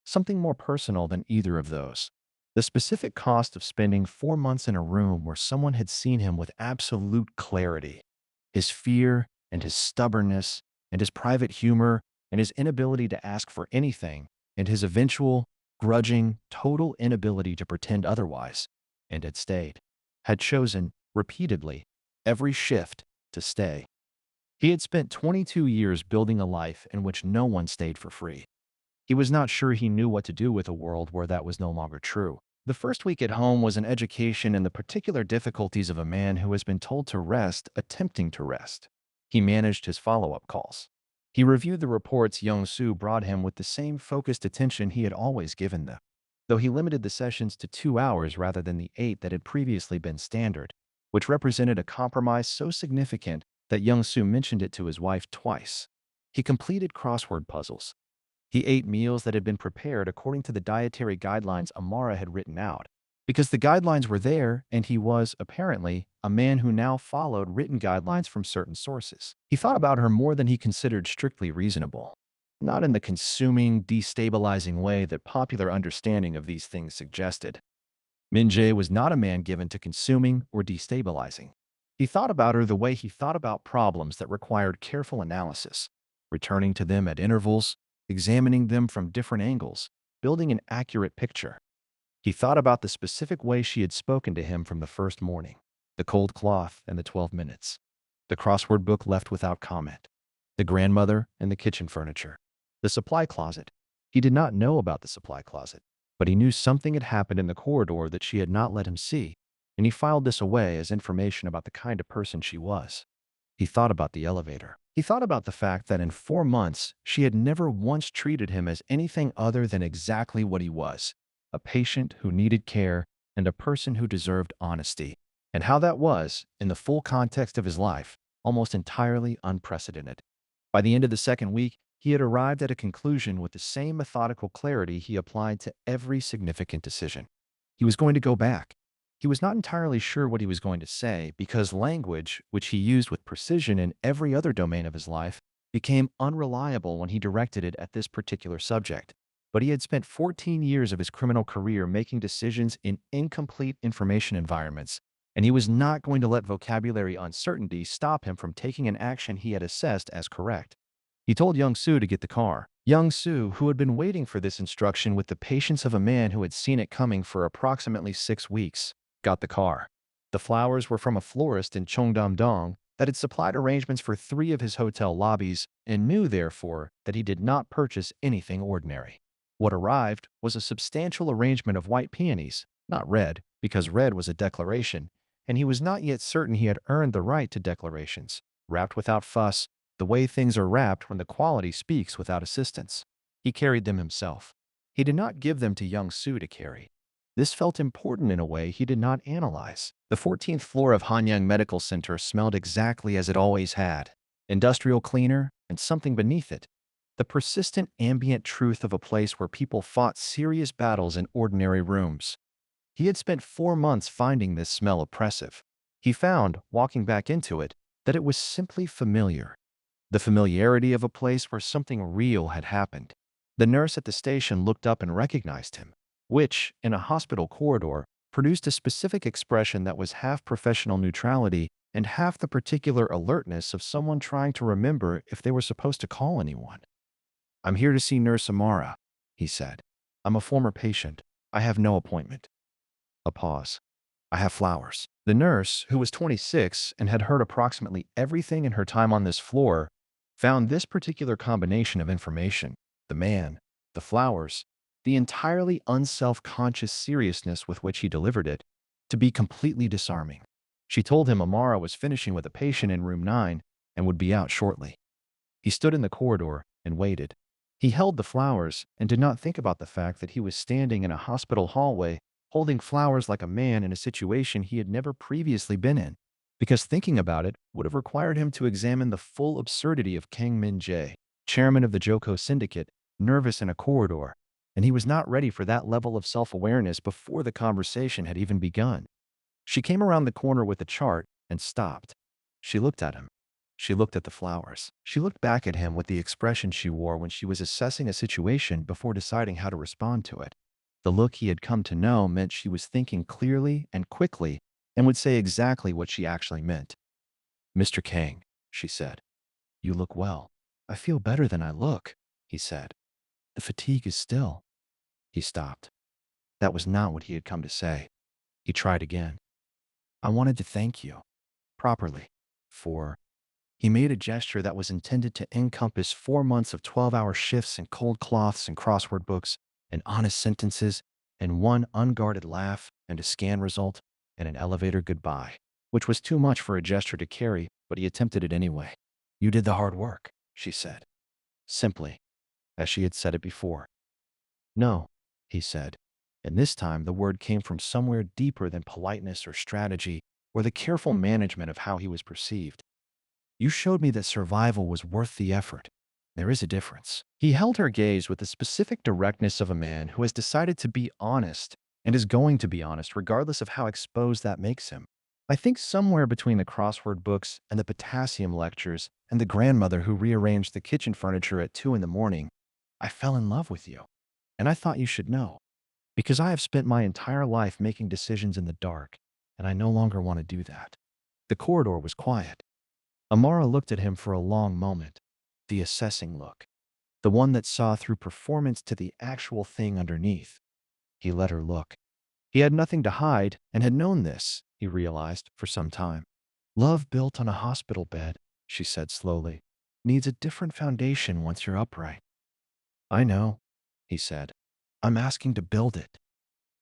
Something more personal than either of those. The specific cost of spending 4 months in a room where someone had seen him with absolute clarity. His fear and his stubbornness and his private humor and his inability to ask for anything and his eventual, grudging, total inability to pretend otherwise, and had stayed. Had chosen, repeatedly, every shift, to stay. He had spent 22 years building a life in which no one stayed for free. He was not sure he knew what to do with a world where that was no longer true. The first week at home was an education in the particular difficulties of a man who has been told to rest, attempting to rest. He managed his follow-up calls. He reviewed the reports Young Soo brought him with the same focused attention he had always given them, though he limited the sessions to 2 hours rather than the 8 that had previously been standard, which represented a compromise so significant that Young Soo mentioned it to his wife twice. He completed crossword puzzles. He ate meals that had been prepared according to the dietary guidelines Amara had written out, because the guidelines were there and he was, apparently, a man who now followed written guidelines from certain sources. He thought about her more than he considered strictly reasonable, not in the consuming, destabilizing way that popular understanding of these things suggested. Min-jae was not a man given to consuming or destabilizing. He thought about her the way he thought about problems that required careful analysis, returning to them at intervals, examining them from different angles, building an accurate picture. He thought about the specific way she had spoken to him from the first morning, the cold cloth and the 12 minutes, the crossword book left without comment, the grandmother and the kitchen furniture, the supply closet. He did not know about the supply closet, but he knew something had happened in the corridor that she had not let him see, and he filed this away as information about the kind of person she was. He thought about the elevator. He thought about the fact that in 4 months, she had never once treated him as anything other than exactly what he was, a patient who needed care and a person who deserved honesty, and how that was, in the full context of his life, almost entirely unprecedented. By the end of the second week, he had arrived at a conclusion with the same methodical clarity he applied to every significant decision. He was going to go back. He was not entirely sure what he was going to say because language, which he used with precision in every other domain of his life, became unreliable when he directed it at this particular subject. But he had spent 14 years of his criminal career making decisions in incomplete information environments, and he was not going to let vocabulary uncertainty stop him from taking an action he had assessed as correct. He told Young Soo to get the car. Young Soo, who had been waiting for this instruction with the patience of a man who had seen it coming for approximately 6 weeks, got the car. The flowers were from a florist in Cheongdam-dong that had supplied arrangements for 3 of his hotel lobbies and knew, therefore, that he did not purchase anything ordinary. What arrived was a substantial arrangement of white peonies, not red, because red was a declaration, and he was not yet certain he had earned the right to declarations, wrapped without fuss, the way things are wrapped when the quality speaks without assistance. He carried them himself. He did not give them to Young Soo to carry. This felt important in a way he did not analyze. The 14th floor of Hanyang Medical Center smelled exactly as it always had, industrial cleaner and something beneath it. the persistent ambient truth of a place where people fought serious battles in ordinary rooms. He had spent 4 months finding this smell oppressive. He found, walking back into it, that it was simply familiar. The familiarity of a place where something real had happened. The nurse at the station looked up and recognized him, which, in a hospital corridor, produced a specific expression that was half professional neutrality and half the particular alertness of someone trying to remember if they were supposed to call anyone. "I'm here to see Nurse Amara," he said. "I'm a former patient. I have no appointment." A pause. "I have flowers." The nurse, who was 26 and had heard approximately everything in her time on this floor, found this particular combination of information, the man, the flowers, the entirely unself-conscious seriousness with which he delivered it, to be completely disarming. She told him Amara was finishing with a patient in room 9 and would be out shortly. He stood in the corridor and waited. He held the flowers and did not think about the fact that he was standing in a hospital hallway holding flowers like a man in a situation he had never previously been in, because thinking about it would have required him to examine the full absurdity of Kang Min-jae, chairman of the Joko Syndicate, nervous in a corridor, and he was not ready for that level of self-awareness before the conversation had even begun. She came around the corner with the chart and stopped. She looked at him. She looked at the flowers. She looked back at him with the expression she wore when she was assessing a situation before deciding how to respond to it. The look he had come to know meant she was thinking clearly and quickly and would say exactly what she actually meant. "Mr. Kang," she said, "you look well." "I feel better than I look," he said. "The fatigue is still." He stopped. That was not what he had come to say. He tried again. "I wanted to thank you, properly, for—" He made a gesture that was intended to encompass 4 months of 12-hour shifts and cold cloths and crossword books and honest sentences and one unguarded laugh and a scan result and an elevator goodbye, which was too much for a gesture to carry, but he attempted it anyway. "You did the hard work," she said, simply, as she had said it before. "No," he said, and this time the word came from somewhere deeper than politeness or strategy or the careful management of how he was perceived. "You showed me that survival was worth the effort. There is a difference." He held her gaze with the specific directness of a man who has decided to be honest and is going to be honest regardless of how exposed that makes him. "I think somewhere between the crossword books and the potassium lectures and the grandmother who rearranged the kitchen furniture at 2 in the morning, I fell in love with you. And I thought you should know. Because I have spent my entire life making decisions in the dark, and I no longer want to do that." The corridor was quiet. Amara looked at him for a long moment, the assessing look, the one that saw through performance to the actual thing underneath. He let her look. He had nothing to hide and had known this, he realized, for some time. "Love built on a hospital bed," she said slowly, "needs a different foundation once you're upright." "I know," he said. "I'm asking to build it."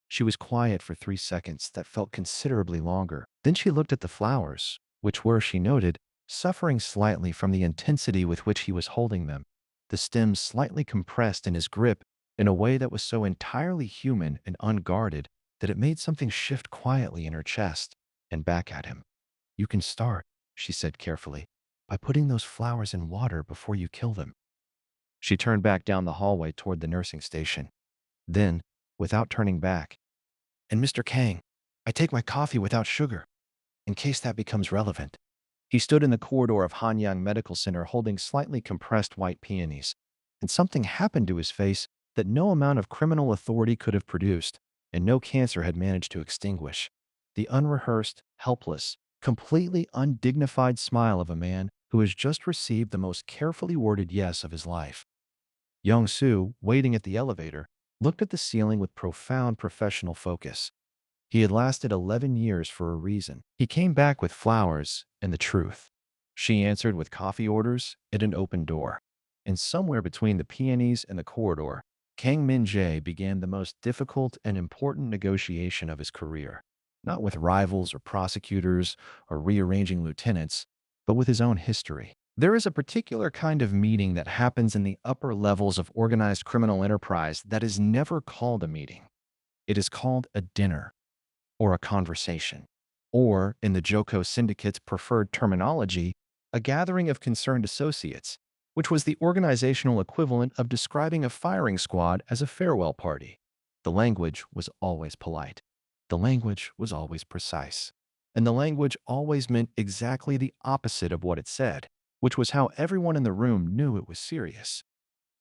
She was quiet for 3 seconds that felt considerably longer. Then she looked at the flowers, which were, she noted, suffering slightly from the intensity with which he was holding them, the stems slightly compressed in his grip in a way that was so entirely human and unguarded that it made something shift quietly in her chest and back at him. "You can start," she said carefully, "by putting those flowers in water before you kill them." She turned back down the hallway toward the nursing station. Then, without turning back, "And Mr. Kang, I take my coffee without sugar, in case that becomes relevant." He stood in the corridor of Hanyang Medical Center holding slightly compressed white peonies, and something happened to his face that no amount of criminal authority could have produced, and no cancer had managed to extinguish. The unrehearsed, helpless, completely undignified smile of a man who has just received the most carefully worded yes of his life. Young-soo, waiting at the elevator, looked at the ceiling with profound professional focus. He had lasted 11 years for a reason. He came back with flowers and the truth. She answered with coffee orders and an open door. And somewhere between the peonies and the corridor, Kang Min-jae began the most difficult and important negotiation of his career. Not with rivals or prosecutors or rearranging lieutenants, but with his own history. There is a particular kind of meeting that happens in the upper levels of organized criminal enterprise that is never called a meeting. It is called a dinner, or a conversation, or, in the Joko Syndicate's preferred terminology, a gathering of concerned associates, which was the organizational equivalent of describing a firing squad as a farewell party. The language was always polite. The language was always precise. And the language always meant exactly the opposite of what it said, which was how everyone in the room knew it was serious.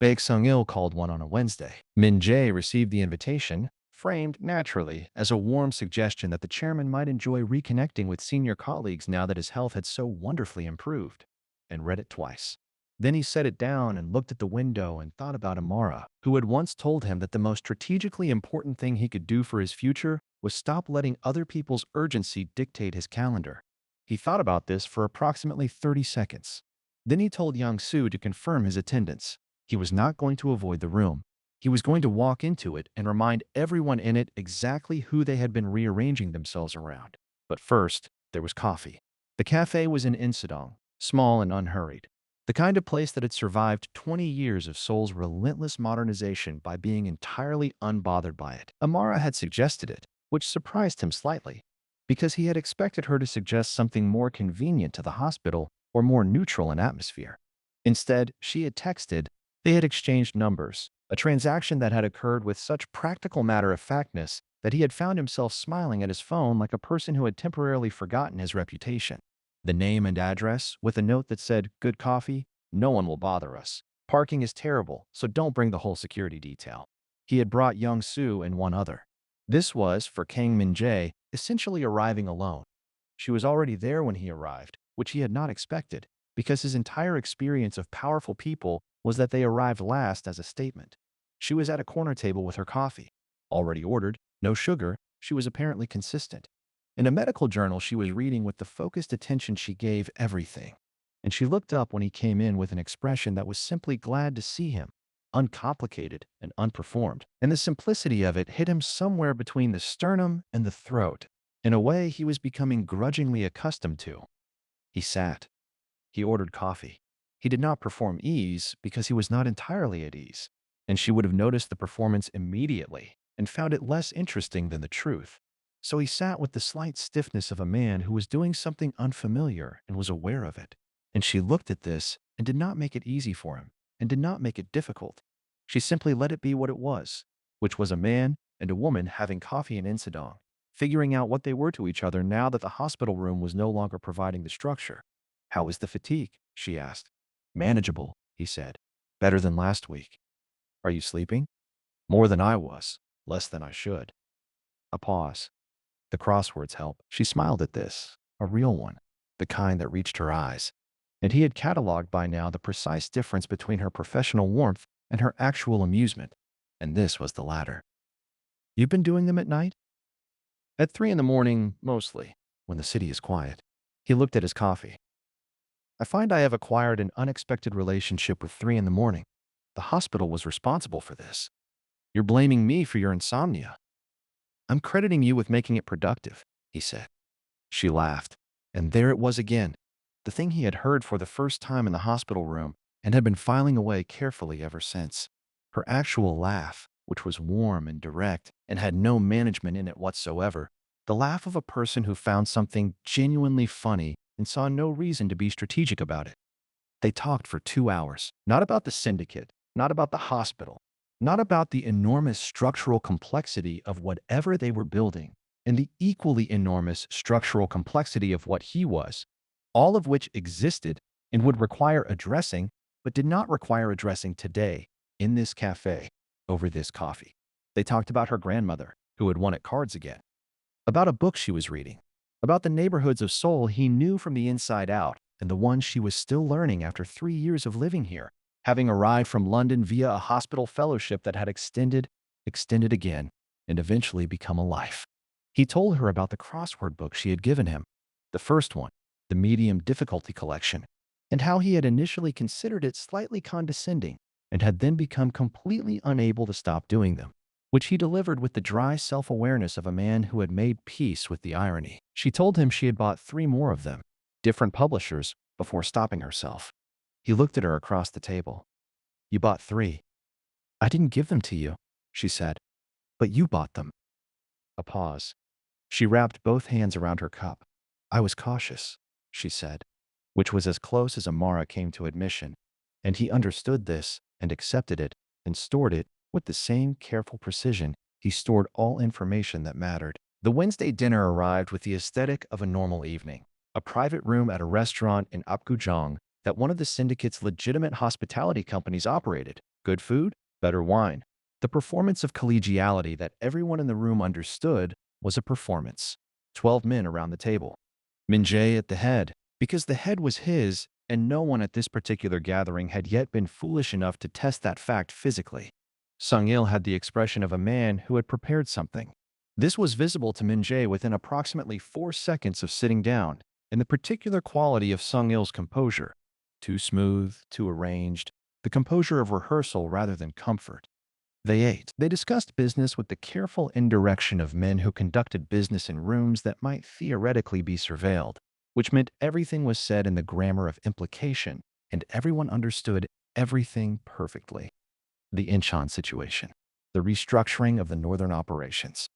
Baek Sung-il called one on a Wednesday. Min-jae received the invitation, framed naturally as a warm suggestion that the chairman might enjoy reconnecting with senior colleagues now that his health had so wonderfully improved, and read it twice. Then he set it down and looked at the window and thought about Amara, who had once told him that the most strategically important thing he could do for his future was stop letting other people's urgency dictate his calendar. He thought about this for approximately 30 seconds. Then he told Yang-soo to confirm his attendance. He was not going to avoid the room. He was going to walk into it and remind everyone in it exactly who they had been rearranging themselves around. But first, there was coffee. The cafe was in Insadong, small and unhurried. The kind of place that had survived 20 years of Seoul's relentless modernization by being entirely unbothered by it. Amara had suggested it, which surprised him slightly, because he had expected her to suggest something more convenient to the hospital or more neutral in atmosphere. Instead, she had texted. They had exchanged numbers, a transaction that had occurred with such practical matter-of-factness that he had found himself smiling at his phone like a person who had temporarily forgotten his reputation. The name and address, with a note that said, "Good coffee, no one will bother us. Parking is terrible, so don't bring the whole security detail." He had brought Young-soo and one other. This was, for Kang Min-jae, essentially arriving alone. She was already there when he arrived, which he had not expected, because his entire experience of powerful people was that they arrived last as a statement. She was at a corner table with her coffee. Already ordered, no sugar, she was apparently consistent. In a medical journal she was reading with the focused attention she gave everything. And she looked up when he came in with an expression that was simply glad to see him, uncomplicated and unperformed. And the simplicity of it hit him somewhere between the sternum and the throat, in a way he was becoming grudgingly accustomed to. He sat. He ordered coffee. He did not perform ease because he was not entirely at ease, and she would have noticed the performance immediately and found it less interesting than the truth. So he sat with the slight stiffness of a man who was doing something unfamiliar and was aware of it. And she looked at this and did not make it easy for him and did not make it difficult. She simply let it be what it was, which was a man and a woman having coffee in Insadong, figuring out what they were to each other now that the hospital room was no longer providing the structure. "How is the fatigue?" she asked. "Manageable," he said. "Better than last week." "Are you sleeping?" "More than I was. Less than I should." A pause. The crosswords help. She smiled at this, a real one, the kind that reached her eyes. And he had cataloged by now the precise difference between her professional warmth and her actual amusement. And this was the latter. "You've been doing them at night?" "At 3 in the morning, mostly, when the city is quiet." He looked at his coffee. "I find I have acquired an unexpected relationship with 3 in the morning. The hospital was responsible for this." "You're blaming me for your insomnia." "I'm crediting you with making it productive," he said. She laughed. And there it was again, the thing he had heard for the first time in the hospital room and had been filing away carefully ever since. Her actual laugh, which was warm and direct and had no management in it whatsoever. The laugh of a person who found something genuinely funny and saw no reason to be strategic about it. They talked for 2 hours, not about the syndicate, not about the hospital, not about the enormous structural complexity of whatever they were building, and the equally enormous structural complexity of what he was, all of which existed and would require addressing, but did not require addressing today, in this cafe, over this coffee. They talked about her grandmother, who had won at cards again, about a book she was reading, about the neighborhoods of Seoul he knew from the inside out, and the ones she was still learning after 3 years of living here, having arrived from London via a hospital fellowship that had extended again, and eventually become a life. He told her about the crossword book she had given him, the first one, the medium difficulty collection, and how he had initially considered it slightly condescending and had then become completely unable to stop doing them, which he delivered with the dry self-awareness of a man who had made peace with the irony. She told him she had bought 3 more of them, different publishers, before stopping herself. He looked at her across the table. "You bought 3. "I didn't give them to you," she said. "But you bought them." A pause. She wrapped both hands around her cup. "I was cautious," she said, which was as close as Amara came to admission. And he understood this and accepted it and stored it with the same careful precision he stored all information that mattered. The Wednesday dinner arrived with the aesthetic of a normal evening, a private room at a restaurant in Apgujeong that one of the syndicate's legitimate hospitality companies operated. Good food, better wine. The performance of collegiality that everyone in the room understood was a performance. 12 men around the table. Min-jae at the head, because the head was his, and no one at this particular gathering had yet been foolish enough to test that fact physically. Sung-il had the expression of a man who had prepared something. This was visible to Min-jae within approximately 4 seconds of sitting down, and the particular quality of Sung-il's composure. Too smooth, too arranged, the composure of rehearsal rather than comfort. They ate. They discussed business with the careful indirection of men who conducted business in rooms that might theoretically be surveilled, which meant everything was said in the grammar of implication, and everyone understood everything perfectly. The Incheon situation. The restructuring of the northern operations.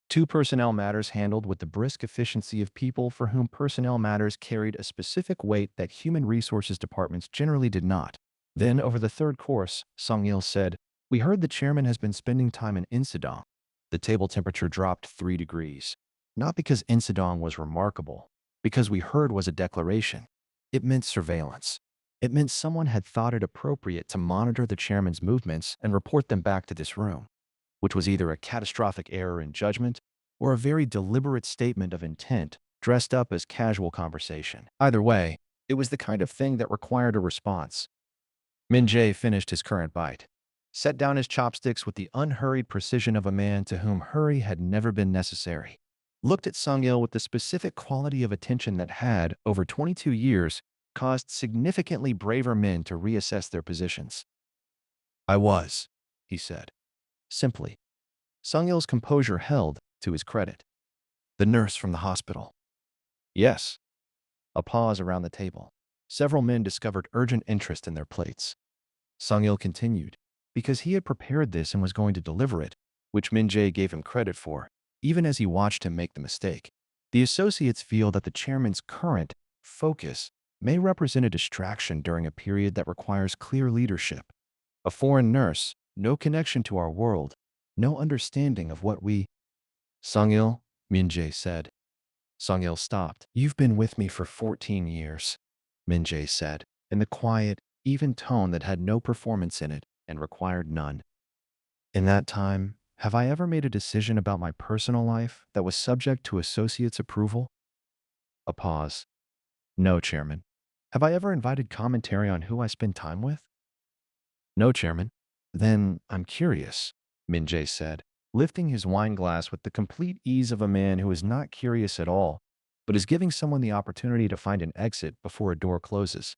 2 personnel matters handled with the brisk efficiency of people for whom personnel matters carried a specific weight that human resources departments generally did not. Then, over the third course, Sung-il said, "We heard the chairman has been spending time in Insadong." The table temperature dropped 3 degrees. Not because Insadong was remarkable, because we heard was a declaration. It meant surveillance. It meant someone had thought it appropriate to monitor the chairman's movements and report them back to this room, which was either a catastrophic error in judgment or a very deliberate statement of intent dressed up as casual conversation. Either way, it was the kind of thing that required a response. Min-jae finished his current bite, set down his chopsticks with the unhurried precision of a man to whom hurry had never been necessary, looked at Sung-il with the specific quality of attention that had, over 22 years, caused significantly braver men to reassess their positions. "I was," he said, simply. Sung-il's composure held, to his credit. "The nurse from the hospital." "Yes." A pause around the table. Several men discovered urgent interest in their plates. Sung-il continued, because he had prepared this and was going to deliver it, which Min-jae gave him credit for, even as he watched him make the mistake. The associates feel that the chairman's current focus may represent a distraction during a period that requires clear leadership. A foreign nurse, no connection to our world, no understanding of what we... Sung-il, Min-jae said. Sung-il stopped. "You've been with me for 14 years, Min-jae said, in the quiet, even tone that had no performance in it and required none. In that time, have I ever made a decision about my personal life that was subject to associates' approval?" A pause. "No, Chairman." "Have I ever invited commentary on who I spend time with?" "No, Chairman." "Then I'm curious," Min-jae said, lifting his wine glass with the complete ease of a man who is not curious at all, but is giving someone the opportunity to find an exit before a door closes.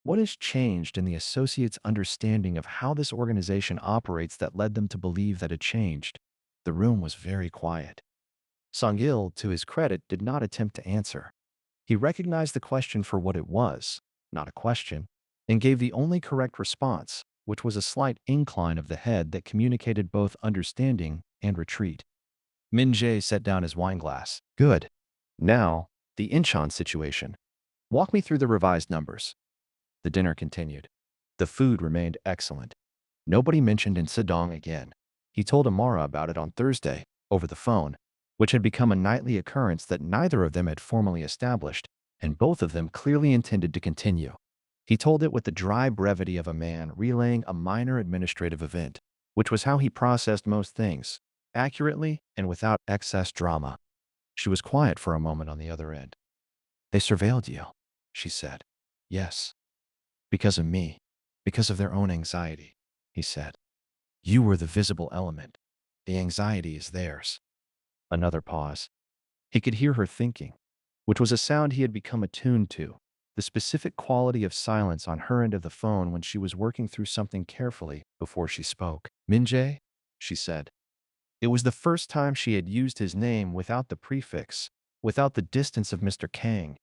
"What has changed in the associates' understanding of how this organization operates that led them to believe that it changed?" The room was very quiet. Sung-il, to his credit, did not attempt to answer. He recognized the question for what it was, not a question, and gave the only correct response, which was a slight incline of the head that communicated both understanding and retreat. Min-jae set down his wineglass. "Good. Now, the Incheon situation. Walk me through the revised numbers." The dinner continued. The food remained excellent. Nobody mentioned in Sedong again. He told Amara about it on Thursday, over the phone, which had become a nightly occurrence that neither of them had formally established, and both of them clearly intended to continue. He told it with the dry brevity of a man relaying a minor administrative event, which was how he processed most things, accurately and without excess drama. She was quiet for a moment on the other end. "They surveilled you," she said. "Yes. Because of me. Because of their own anxiety," he said. "You were the visible element. The anxiety is theirs." Another pause. He could hear her thinking, which was a sound he had become attuned to, the specific quality of silence on her end of the phone when she was working through something carefully before she spoke. "Min-jae," she said. It was the first time she had used his name without the prefix, without the distance of Mr. Kang,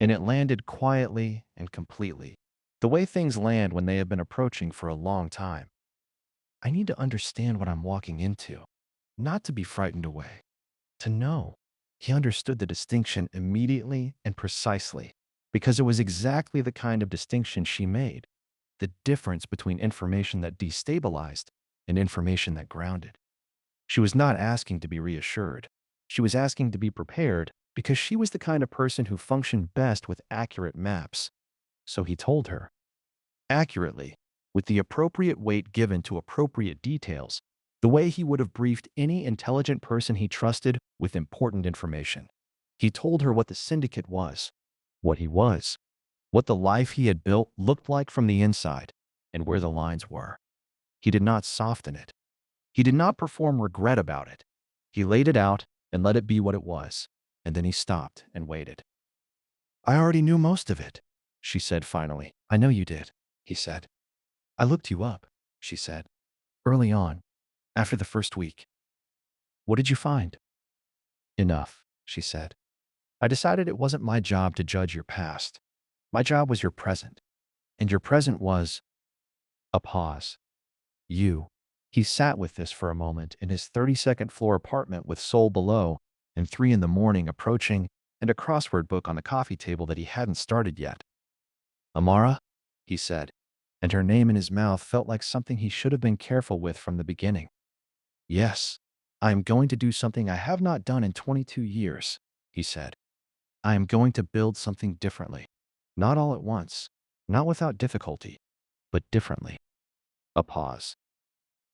and it landed quietly and completely, the way things land when they have been approaching for a long time. "I need to understand what I'm walking into, not to be frightened away. To know." He understood the distinction immediately and precisely, because it was exactly the kind of distinction she made. the difference between information that destabilized and information that grounded. She was not asking to be reassured. She was asking to be prepared because she was the kind of person who functioned best with accurate maps. So he told her, accurately, with the appropriate weight given to appropriate details, the way he would have briefed any intelligent person he trusted with important information. He told her what the syndicate was, what he was, what the life he had built looked like from the inside, and where the lines were. He did not soften it. He did not perform regret about it. He laid it out and let it be what it was, and then he stopped and waited. I already knew most of it, she said finally. I know you did, he said. I looked you up, she said, early on, after the first week. What did you find? Enough, she said. I decided it wasn't my job to judge your past. My job was your present, and your present was a pause. You. He sat with this for a moment in his 32nd floor apartment with Seoul below and 3 in the morning approaching and a crossword book on the coffee table that he hadn't started yet. Amara, he said, and her name in his mouth felt like something he should have been careful with from the beginning. Yes, I am going to do something I have not done in 22 years, he said. I am going to build something differently. Not all at once, not without difficulty, but differently. A pause.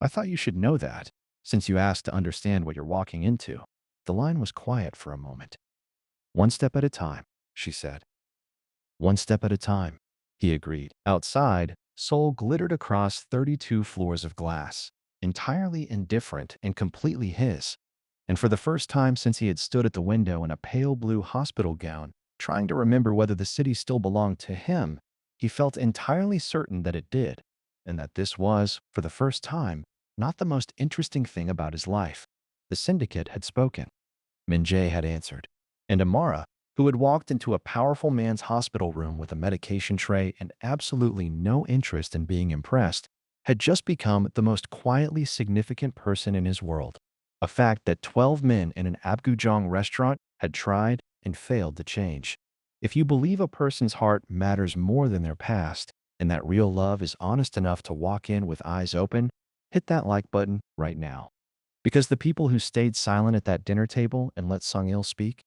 I thought you should know that, since you asked to understand what you're walking into. The line was quiet for a moment. One step at a time, she said. One step at a time, he agreed. Outside, Seoul glittered across 32 floors of glass, entirely indifferent and completely his. And for the first time since he had stood at the window in a pale blue hospital gown, trying to remember whether the city still belonged to him, he felt entirely certain that it did, and that this was, for the first time, not the most interesting thing about his life. The syndicate had spoken. Min-jae had answered. And Amara, who had walked into a powerful man's hospital room with a medication tray and absolutely no interest in being impressed, had just become the most quietly significant person in his world. A fact that 12 men in an Apgujeong restaurant had tried and failed to change. If you believe a person's heart matters more than their past, and that real love is honest enough to walk in with eyes open, hit that like button right now. Because the people who stayed silent at that dinner table and let Sung-il speak,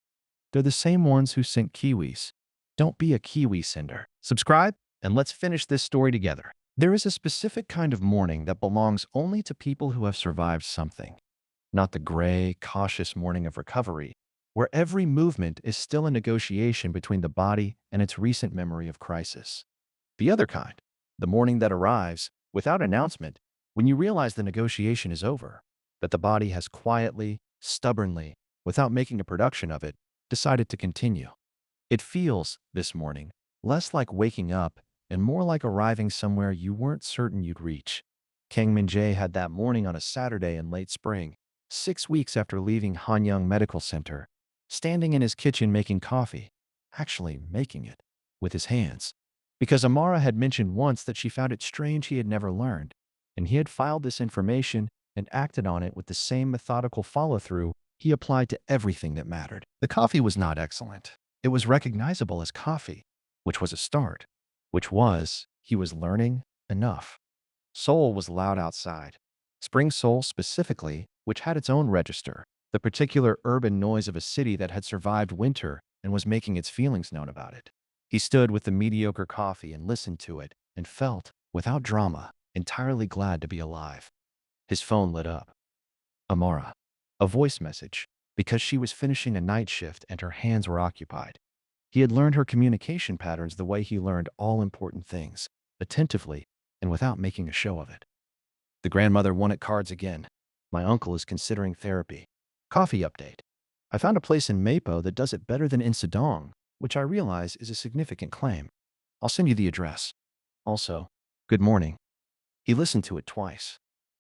they're the same ones who sent kiwis. Don't be a kiwi sender. Subscribe, and let's finish this story together. There is a specific kind of mourning that belongs only to people who have survived something. Not the gray, cautious mourning of recovery, where every movement is still a negotiation between the body and its recent memory of crisis. The other kind, the mourning that arrives, without announcement, when you realize the negotiation is over, that the body has quietly, stubbornly, without making a production of it, decided to continue. It feels, this morning, less like waking up and more like arriving somewhere you weren't certain you'd reach. Kang Min-jae had that morning on a Saturday in late spring, 6 weeks after leaving Hanyang Medical Center, standing in his kitchen making coffee, actually making it, with his hands. Because Amara had mentioned once that she found it strange he had never learned, and he had filed this information and acted on it with the same methodical follow-through he applied to everything that mattered. The coffee was not excellent. It was recognizable as coffee, which was a start, which was, he was learning enough. Seoul was loud outside. Spring Seoul specifically, which had its own register, the particular urban noise of a city that had survived winter and was making its feelings known about it. He stood with the mediocre coffee and listened to it and felt, without drama, entirely glad to be alive. His phone lit up. Amara. A voice message, because she was finishing a night shift and her hands were occupied. He had learned her communication patterns the way he learned all important things, attentively and without making a show of it. The grandmother won at cards again. My uncle is considering therapy. Coffee update. I found a place in Mapo that does it better than in Sedong, which I realize is a significant claim. I'll send you the address. Also, good morning. He listened to it twice.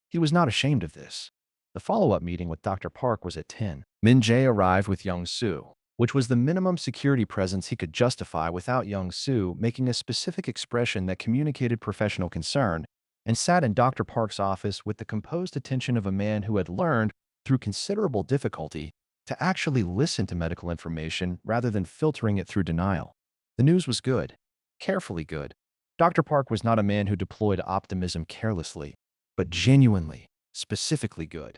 He was not ashamed of this. The follow-up meeting with Dr. Park was at 10. Min-jae arrived with Young-soo, which was the minimum security presence he could justify without Young-soo making a specific expression that communicated professional concern, and sat in Dr. Park's office with the composed attention of a man who had learned, through considerable difficulty, to actually listen to medical information rather than filtering it through denial. The news was good, carefully good. Dr. Park was not a man who deployed optimism carelessly, but genuinely, specifically good.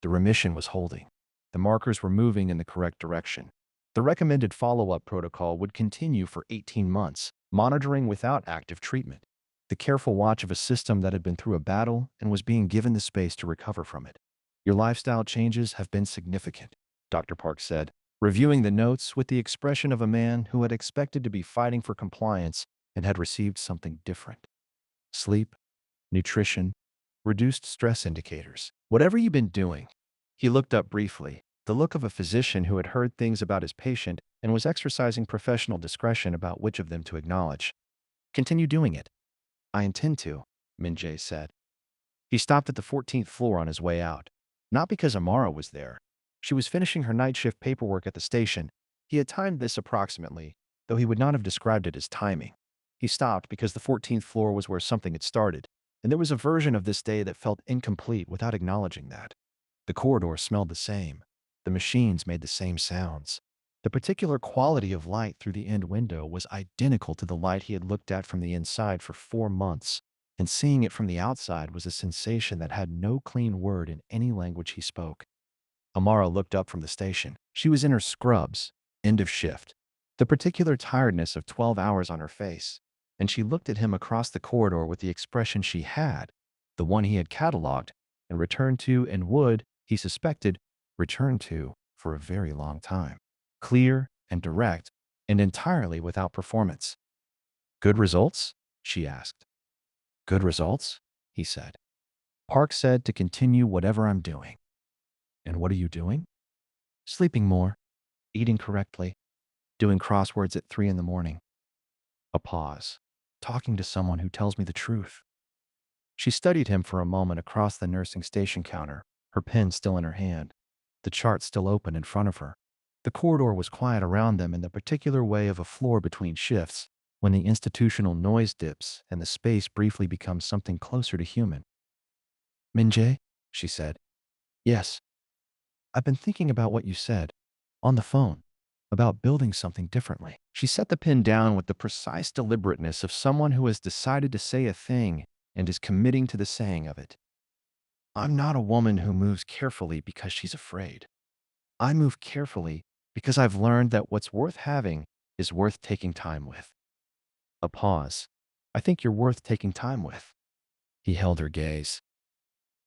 The remission was holding. The markers were moving in the correct direction. The recommended follow-up protocol would continue for 18 months, monitoring without active treatment. The careful watch of a system that had been through a battle and was being given the space to recover from it. Your lifestyle changes have been significant, Dr. Park said, reviewing the notes with the expression of a man who had expected to be fighting for compliance and had received something different. Sleep, nutrition, reduced stress indicators. Whatever you've been doing. He looked up briefly, the look of a physician who had heard things about his patient and was exercising professional discretion about which of them to acknowledge. Continue doing it. I intend to, Min-jae said. He stopped at the 14th floor on his way out. Not because Amara was there. She was finishing her night shift paperwork at the station. He had timed this approximately, though he would not have described it as timing. He stopped because the 14th floor was where something had started, and there was a version of this day that felt incomplete without acknowledging that. The corridor smelled the same. The machines made the same sounds. The particular quality of light through the end window was identical to the light he had looked at from the inside for 4 months, and seeing it from the outside was a sensation that had no clean word in any language he spoke. Amara looked up from the station. She was in her scrubs, end of shift, the particular tiredness of 12 hours on her face, and she looked at him across the corridor with the expression she had, the one he had catalogued and returned to and would, he suspected, return to for a very long time. Clear and direct, and entirely without performance. Good results? She asked. Good results? He said. Park said to continue whatever I'm doing. And what are you doing? Sleeping more, eating correctly, doing crosswords at 3 in the morning. A pause. Talking to someone who tells me the truth. She studied him for a moment across the nursing station counter, her pen still in her hand, the chart still open in front of her. The corridor was quiet around them in the particular way of a floor between shifts, when the institutional noise dips and the space briefly becomes something closer to human. Min-jae, she said. Yes. I've been thinking about what you said, on the phone, about building something differently. She set the pen down with the precise deliberateness of someone who has decided to say a thing and is committing to the saying of it. I'm not a woman who moves carefully because she's afraid. I move carefully because I've learned that what's worth having is worth taking time with. A pause. I think you're worth taking time with. He held her gaze.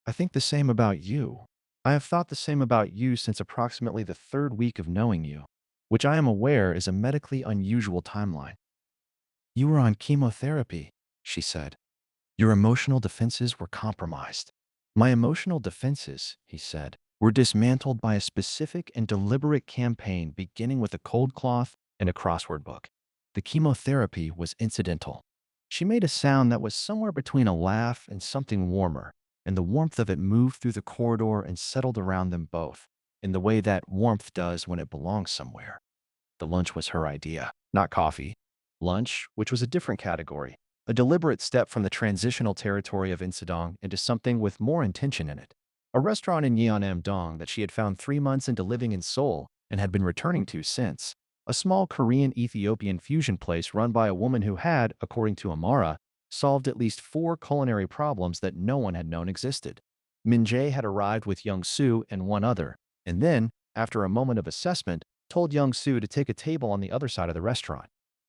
I think the same about you. I have thought the same about you since approximately the 3rd week of knowing you, which I am aware is a medically unusual timeline. You were on chemotherapy, she said. Your emotional defenses were compromised. My emotional defenses, he said, were dismantled by a specific and deliberate campaign beginning with a cold cloth and a crossword book. The chemotherapy was incidental. She made a sound that was somewhere between a laugh and something warmer, and the warmth of it moved through the corridor and settled around them both, in the way that warmth does when it belongs somewhere. The lunch was her idea, not coffee. Lunch, which was a different category, a deliberate step from the transitional territory of Insadong into something with more intention in it. A restaurant in Yeonnam-dong that she had found 3 months into living in Seoul and had been returning to since. A small Korean-Ethiopian fusion place run by a woman who had, according to Amara, solved at least 4 culinary problems that no one had known existed. Min-jae had arrived with Young-soo and one other, and then, after a moment of assessment, told Young-soo to take a table on the other side of the restaurant.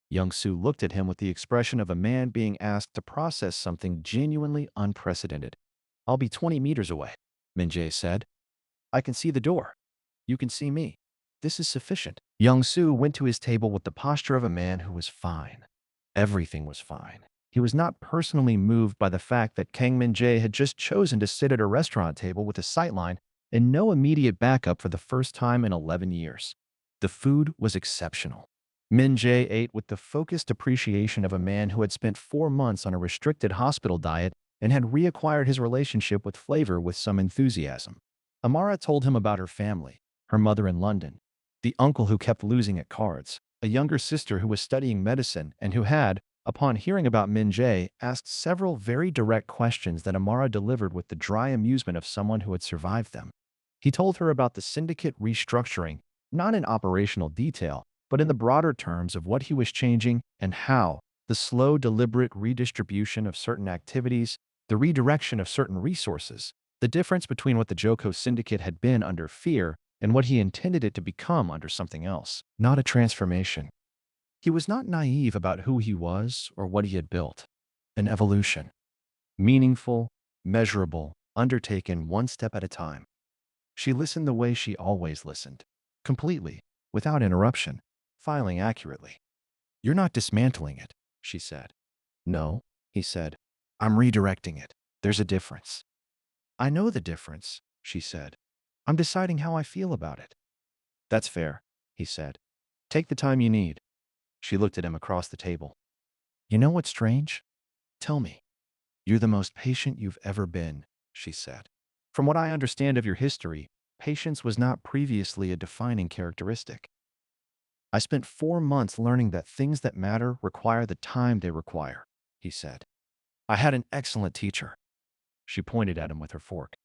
Young-soo looked at him with the expression of a man being asked to process something genuinely unprecedented. I'll be 20 meters away, Min-jae said. I can see the door. You can see me. This is sufficient. Young-soo went to his table with the posture of a man who was fine. Everything was fine. He was not personally moved by the fact that Kang Min-jae had just chosen to sit at a restaurant table with a sightline and no immediate backup for the first time in 11 years. The food was exceptional. Min-jae ate with the focused appreciation of a man who had spent 4 months on a restricted hospital diet and had reacquired his relationship with flavor with some enthusiasm. Amara told him about her family, her mother in London, the uncle who kept losing at cards, a younger sister who was studying medicine and who had, upon hearing about Min-jae, asked several very direct questions that Amara delivered with the dry amusement of someone who had survived them. He told her about the syndicate restructuring, not in operational detail, but in the broader terms of what he was changing and how, The slow, deliberate redistribution of certain activities, the redirection of certain resources, the difference between what the Joko Syndicate had been under fear and what he intended it to become under something else. Not a transformation. He was not naive about who he was or what he had built. An evolution. Meaningful, measurable, undertaken one step at a time. She listened the way she always listened. Completely, without interruption, filing accurately. "You're not dismantling it," she said. "No," he said. "I'm redirecting it. There's a difference." "I know the difference," she said. "I'm deciding how I feel about it." "That's fair," he said. "Take the time you need." She looked at him across the table. "You know what's strange? Tell me." "You're the most patient you've ever been," she said. "From what I understand of your history, patience was not previously a defining characteristic. I spent 4 months learning that things that matter require the time they require," he said. "I had an excellent teacher." She pointed at him with her fork.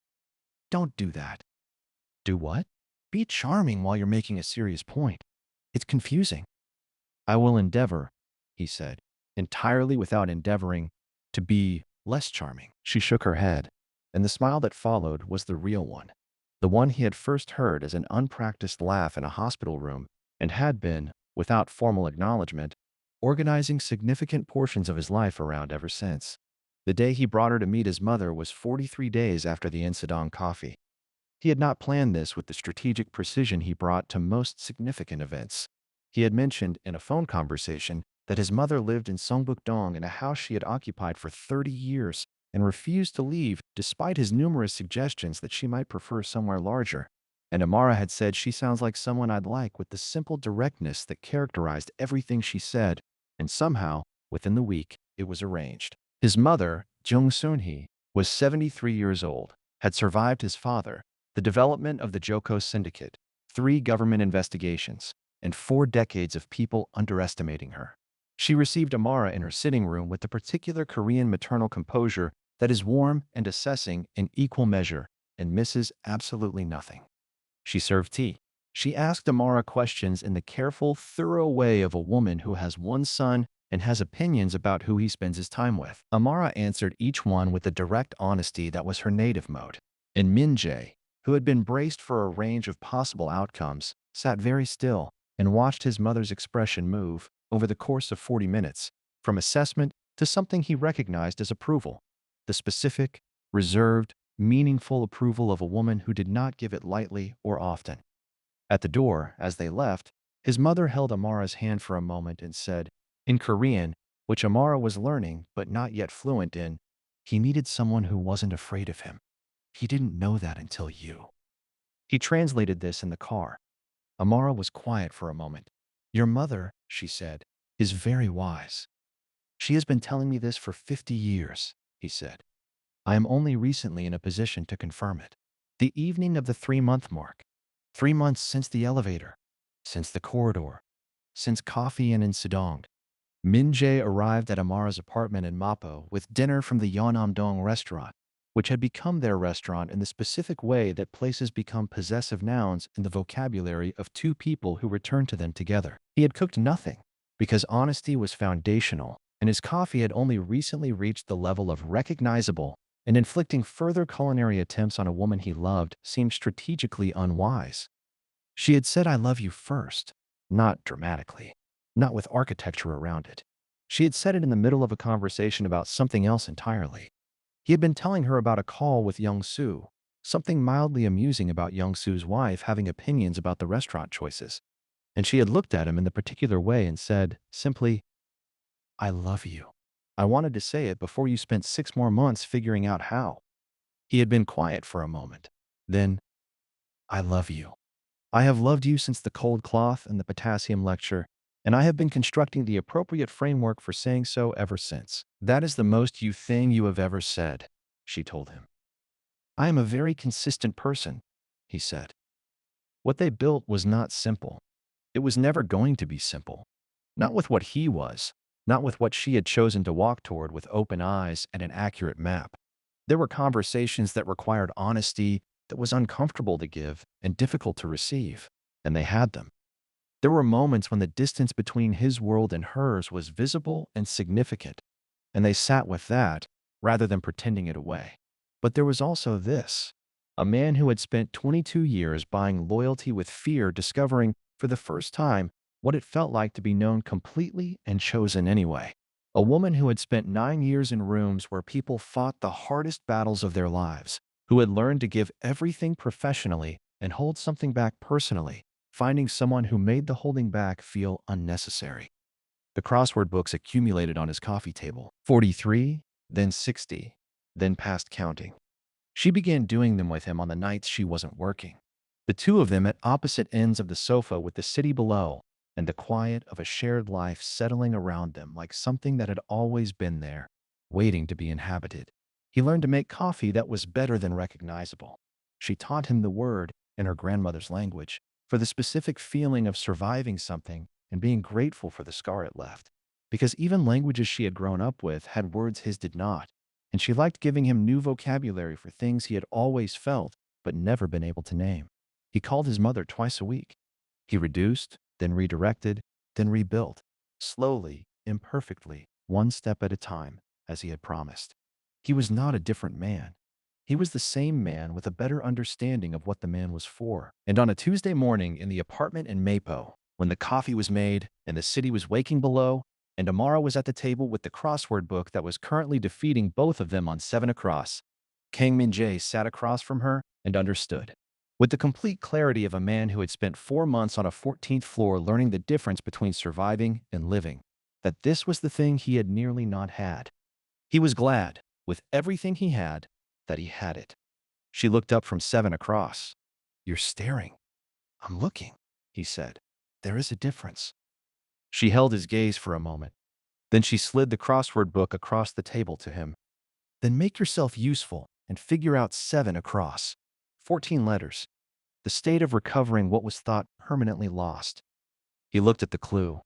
"Don't do that." "Do what?" "Be charming while you're making a serious point. It's confusing." "I will endeavor," he said, entirely without endeavoring to be less charming. She shook her head, and the smile that followed was the real one. The one he had first heard as an unpracticed laugh in a hospital room and had been, without formal acknowledgement, organizing significant portions of his life around ever since. The day he brought her to meet his mother was 43 days after the Incidong coffee. He had not planned this with the strategic precision he brought to most significant events. He had mentioned in a phone conversation that his mother lived in Songbuk-dong in a house she had occupied for 30 years and refused to leave despite his numerous suggestions that she might prefer somewhere larger. And Amara had said she sounds like someone I'd like with the simple directness that characterized everything she said, and somehow, within the week, it was arranged. His mother, Jung Soon-hee, was 73 years old, had survived his father, the development of the Joko Syndicate, 3 government investigations, and 4 decades of people underestimating her. She received Amara in her sitting room with the particular Korean maternal composure that is warm and assessing in equal measure and misses absolutely nothing. She served tea. She asked Amara questions in the careful, thorough way of a woman who has one son and has opinions about who he spends his time with. Amara answered each one with the direct honesty that was her native mode. And Min-jae, who had been braced for a range of possible outcomes, sat very still and watched his mother's expression move over the course of 40 minutes, from assessment to something he recognized as approval, the specific, reserved, meaningful approval of a woman who did not give it lightly or often. At the door, as they left, his mother held Amara's hand for a moment and said, in Korean, which Amara was learning but not yet fluent in, he needed someone who wasn't afraid of him. He didn't know that until you. He translated this in the car. Amara was quiet for a moment. Your mother, she said, is very wise. She has been telling me this for 50 years, he said. I am only recently in a position to confirm it. The evening of the 3-month mark. 3 months since the elevator, since the corridor, since coffee and incidong. Min-jae arrived at Amara's apartment in Mapo with dinner from the Yeonnam-dong restaurant, which had become their restaurant in the specific way that places become possessive nouns in the vocabulary of 2 people who return to them together. He had cooked nothing, because honesty was foundational, and his coffee had only recently reached the level of recognizable, and inflicting further culinary attempts on a woman he loved seemed strategically unwise. She had said, I love you first, not dramatically, not with architecture around it. She had said it in the middle of a conversation about something else entirely. He had been telling her about a call with Young-soo, something mildly amusing about Young-soo's wife having opinions about the restaurant choices. And she had looked at him in the particular way and said, simply, I love you. I wanted to say it before you spent 6 more months figuring out how. He had been quiet for a moment. Then, I love you. I have loved you since the cold cloth and the potassium lecture, and I have been constructing the appropriate framework for saying so ever since. That is the most you thing you have ever said, she told him. I am a very consistent person, he said. What they built was not simple. It was never going to be simple. Not with what he was, not with what she had chosen to walk toward with open eyes and an accurate map. There were conversations that required honesty that was uncomfortable to give and difficult to receive, and they had them. There were moments when the distance between his world and hers was visible and significant, and they sat with that rather than pretending it away. But there was also this. A man who had spent 22 years buying loyalty with fear, discovering for the first time what it felt like to be known completely and chosen anyway. A woman who had spent 9 years in rooms where people fought the hardest battles of their lives, who had learned to give everything professionally and hold something back personally, finding someone who made the holding back feel unnecessary. The crossword books accumulated on his coffee table. 43, then 60, then past counting. She began doing them with him on the nights she wasn't working. The two of them at opposite ends of the sofa with the city below and the quiet of a shared life settling around them like something that had always been there, waiting to be inhabited. He learned to make coffee that was better than recognizable. She taught him the word in her grandmother's language for the specific feeling of surviving something and being grateful for the scar it left. Because even languages she had grown up with had words his did not, and she liked giving him new vocabulary for things he had always felt but never been able to name. He called his mother twice a week. He reduced, then redirected, then rebuilt, slowly, imperfectly, one step at a time, as he had promised. He was not a different man. He was the same man with a better understanding of what the man was for. And on a Tuesday morning in the apartment in Mapo, when the coffee was made and the city was waking below, and Amara was at the table with the crossword book that was currently defeating both of them on 7 across, Kang Min-jae sat across from her and understood. With the complete clarity of a man who had spent 4 months on a 14th floor learning the difference between surviving and living, that this was the thing he had nearly not had. He was glad, with everything he had, that he had it. She looked up from 7 across. "You're staring." "I'm looking," he said. "There is a difference." She held his gaze for a moment. Then she slid the crossword book across the table to him. "Then make yourself useful and figure out 7 across. 14 letters. The state of recovering what was thought permanently lost." He looked at the clue.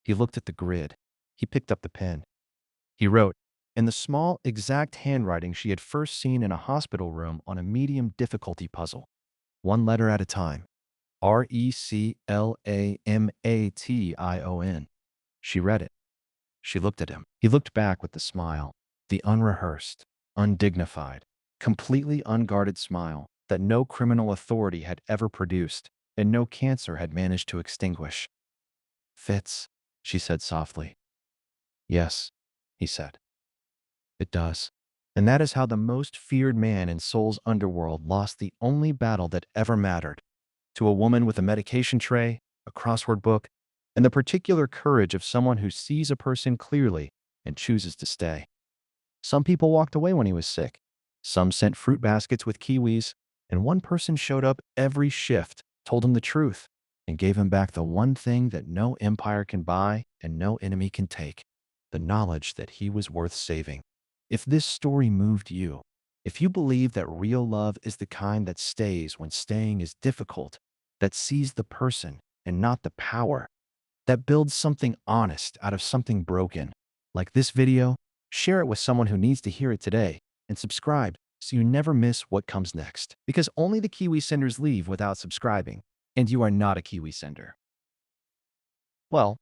He looked at the grid. He picked up the pen. He wrote, in the small, exact handwriting she had first seen in a hospital room on a medium difficulty puzzle. One letter at a time. Reclamation. She read it. She looked at him. He looked back with the smile, the unrehearsed, undignified, completely unguarded smile that no criminal authority had ever produced and no cancer had managed to extinguish. "Fits," she said softly. "Yes," he said. "It does." And that is how the most feared man in Seoul's underworld lost the only battle that ever mattered, to a woman with a medication tray, a crossword book, and the particular courage of someone who sees a person clearly and chooses to stay. Some people walked away when he was sick. Some sent fruit baskets with kiwis, and one person showed up every shift, told him the truth, and gave him back the one thing that no empire can buy and no enemy can take, the knowledge that he was worth saving. If this story moved you, if you believe that real love is the kind that stays when staying is difficult, that sees the person and not the power, that builds something honest out of something broken, like this video, share it with someone who needs to hear it today, and subscribe so you never miss what comes next. Because only the Kiwi senders leave without subscribing, and you are not a Kiwi sender. Well,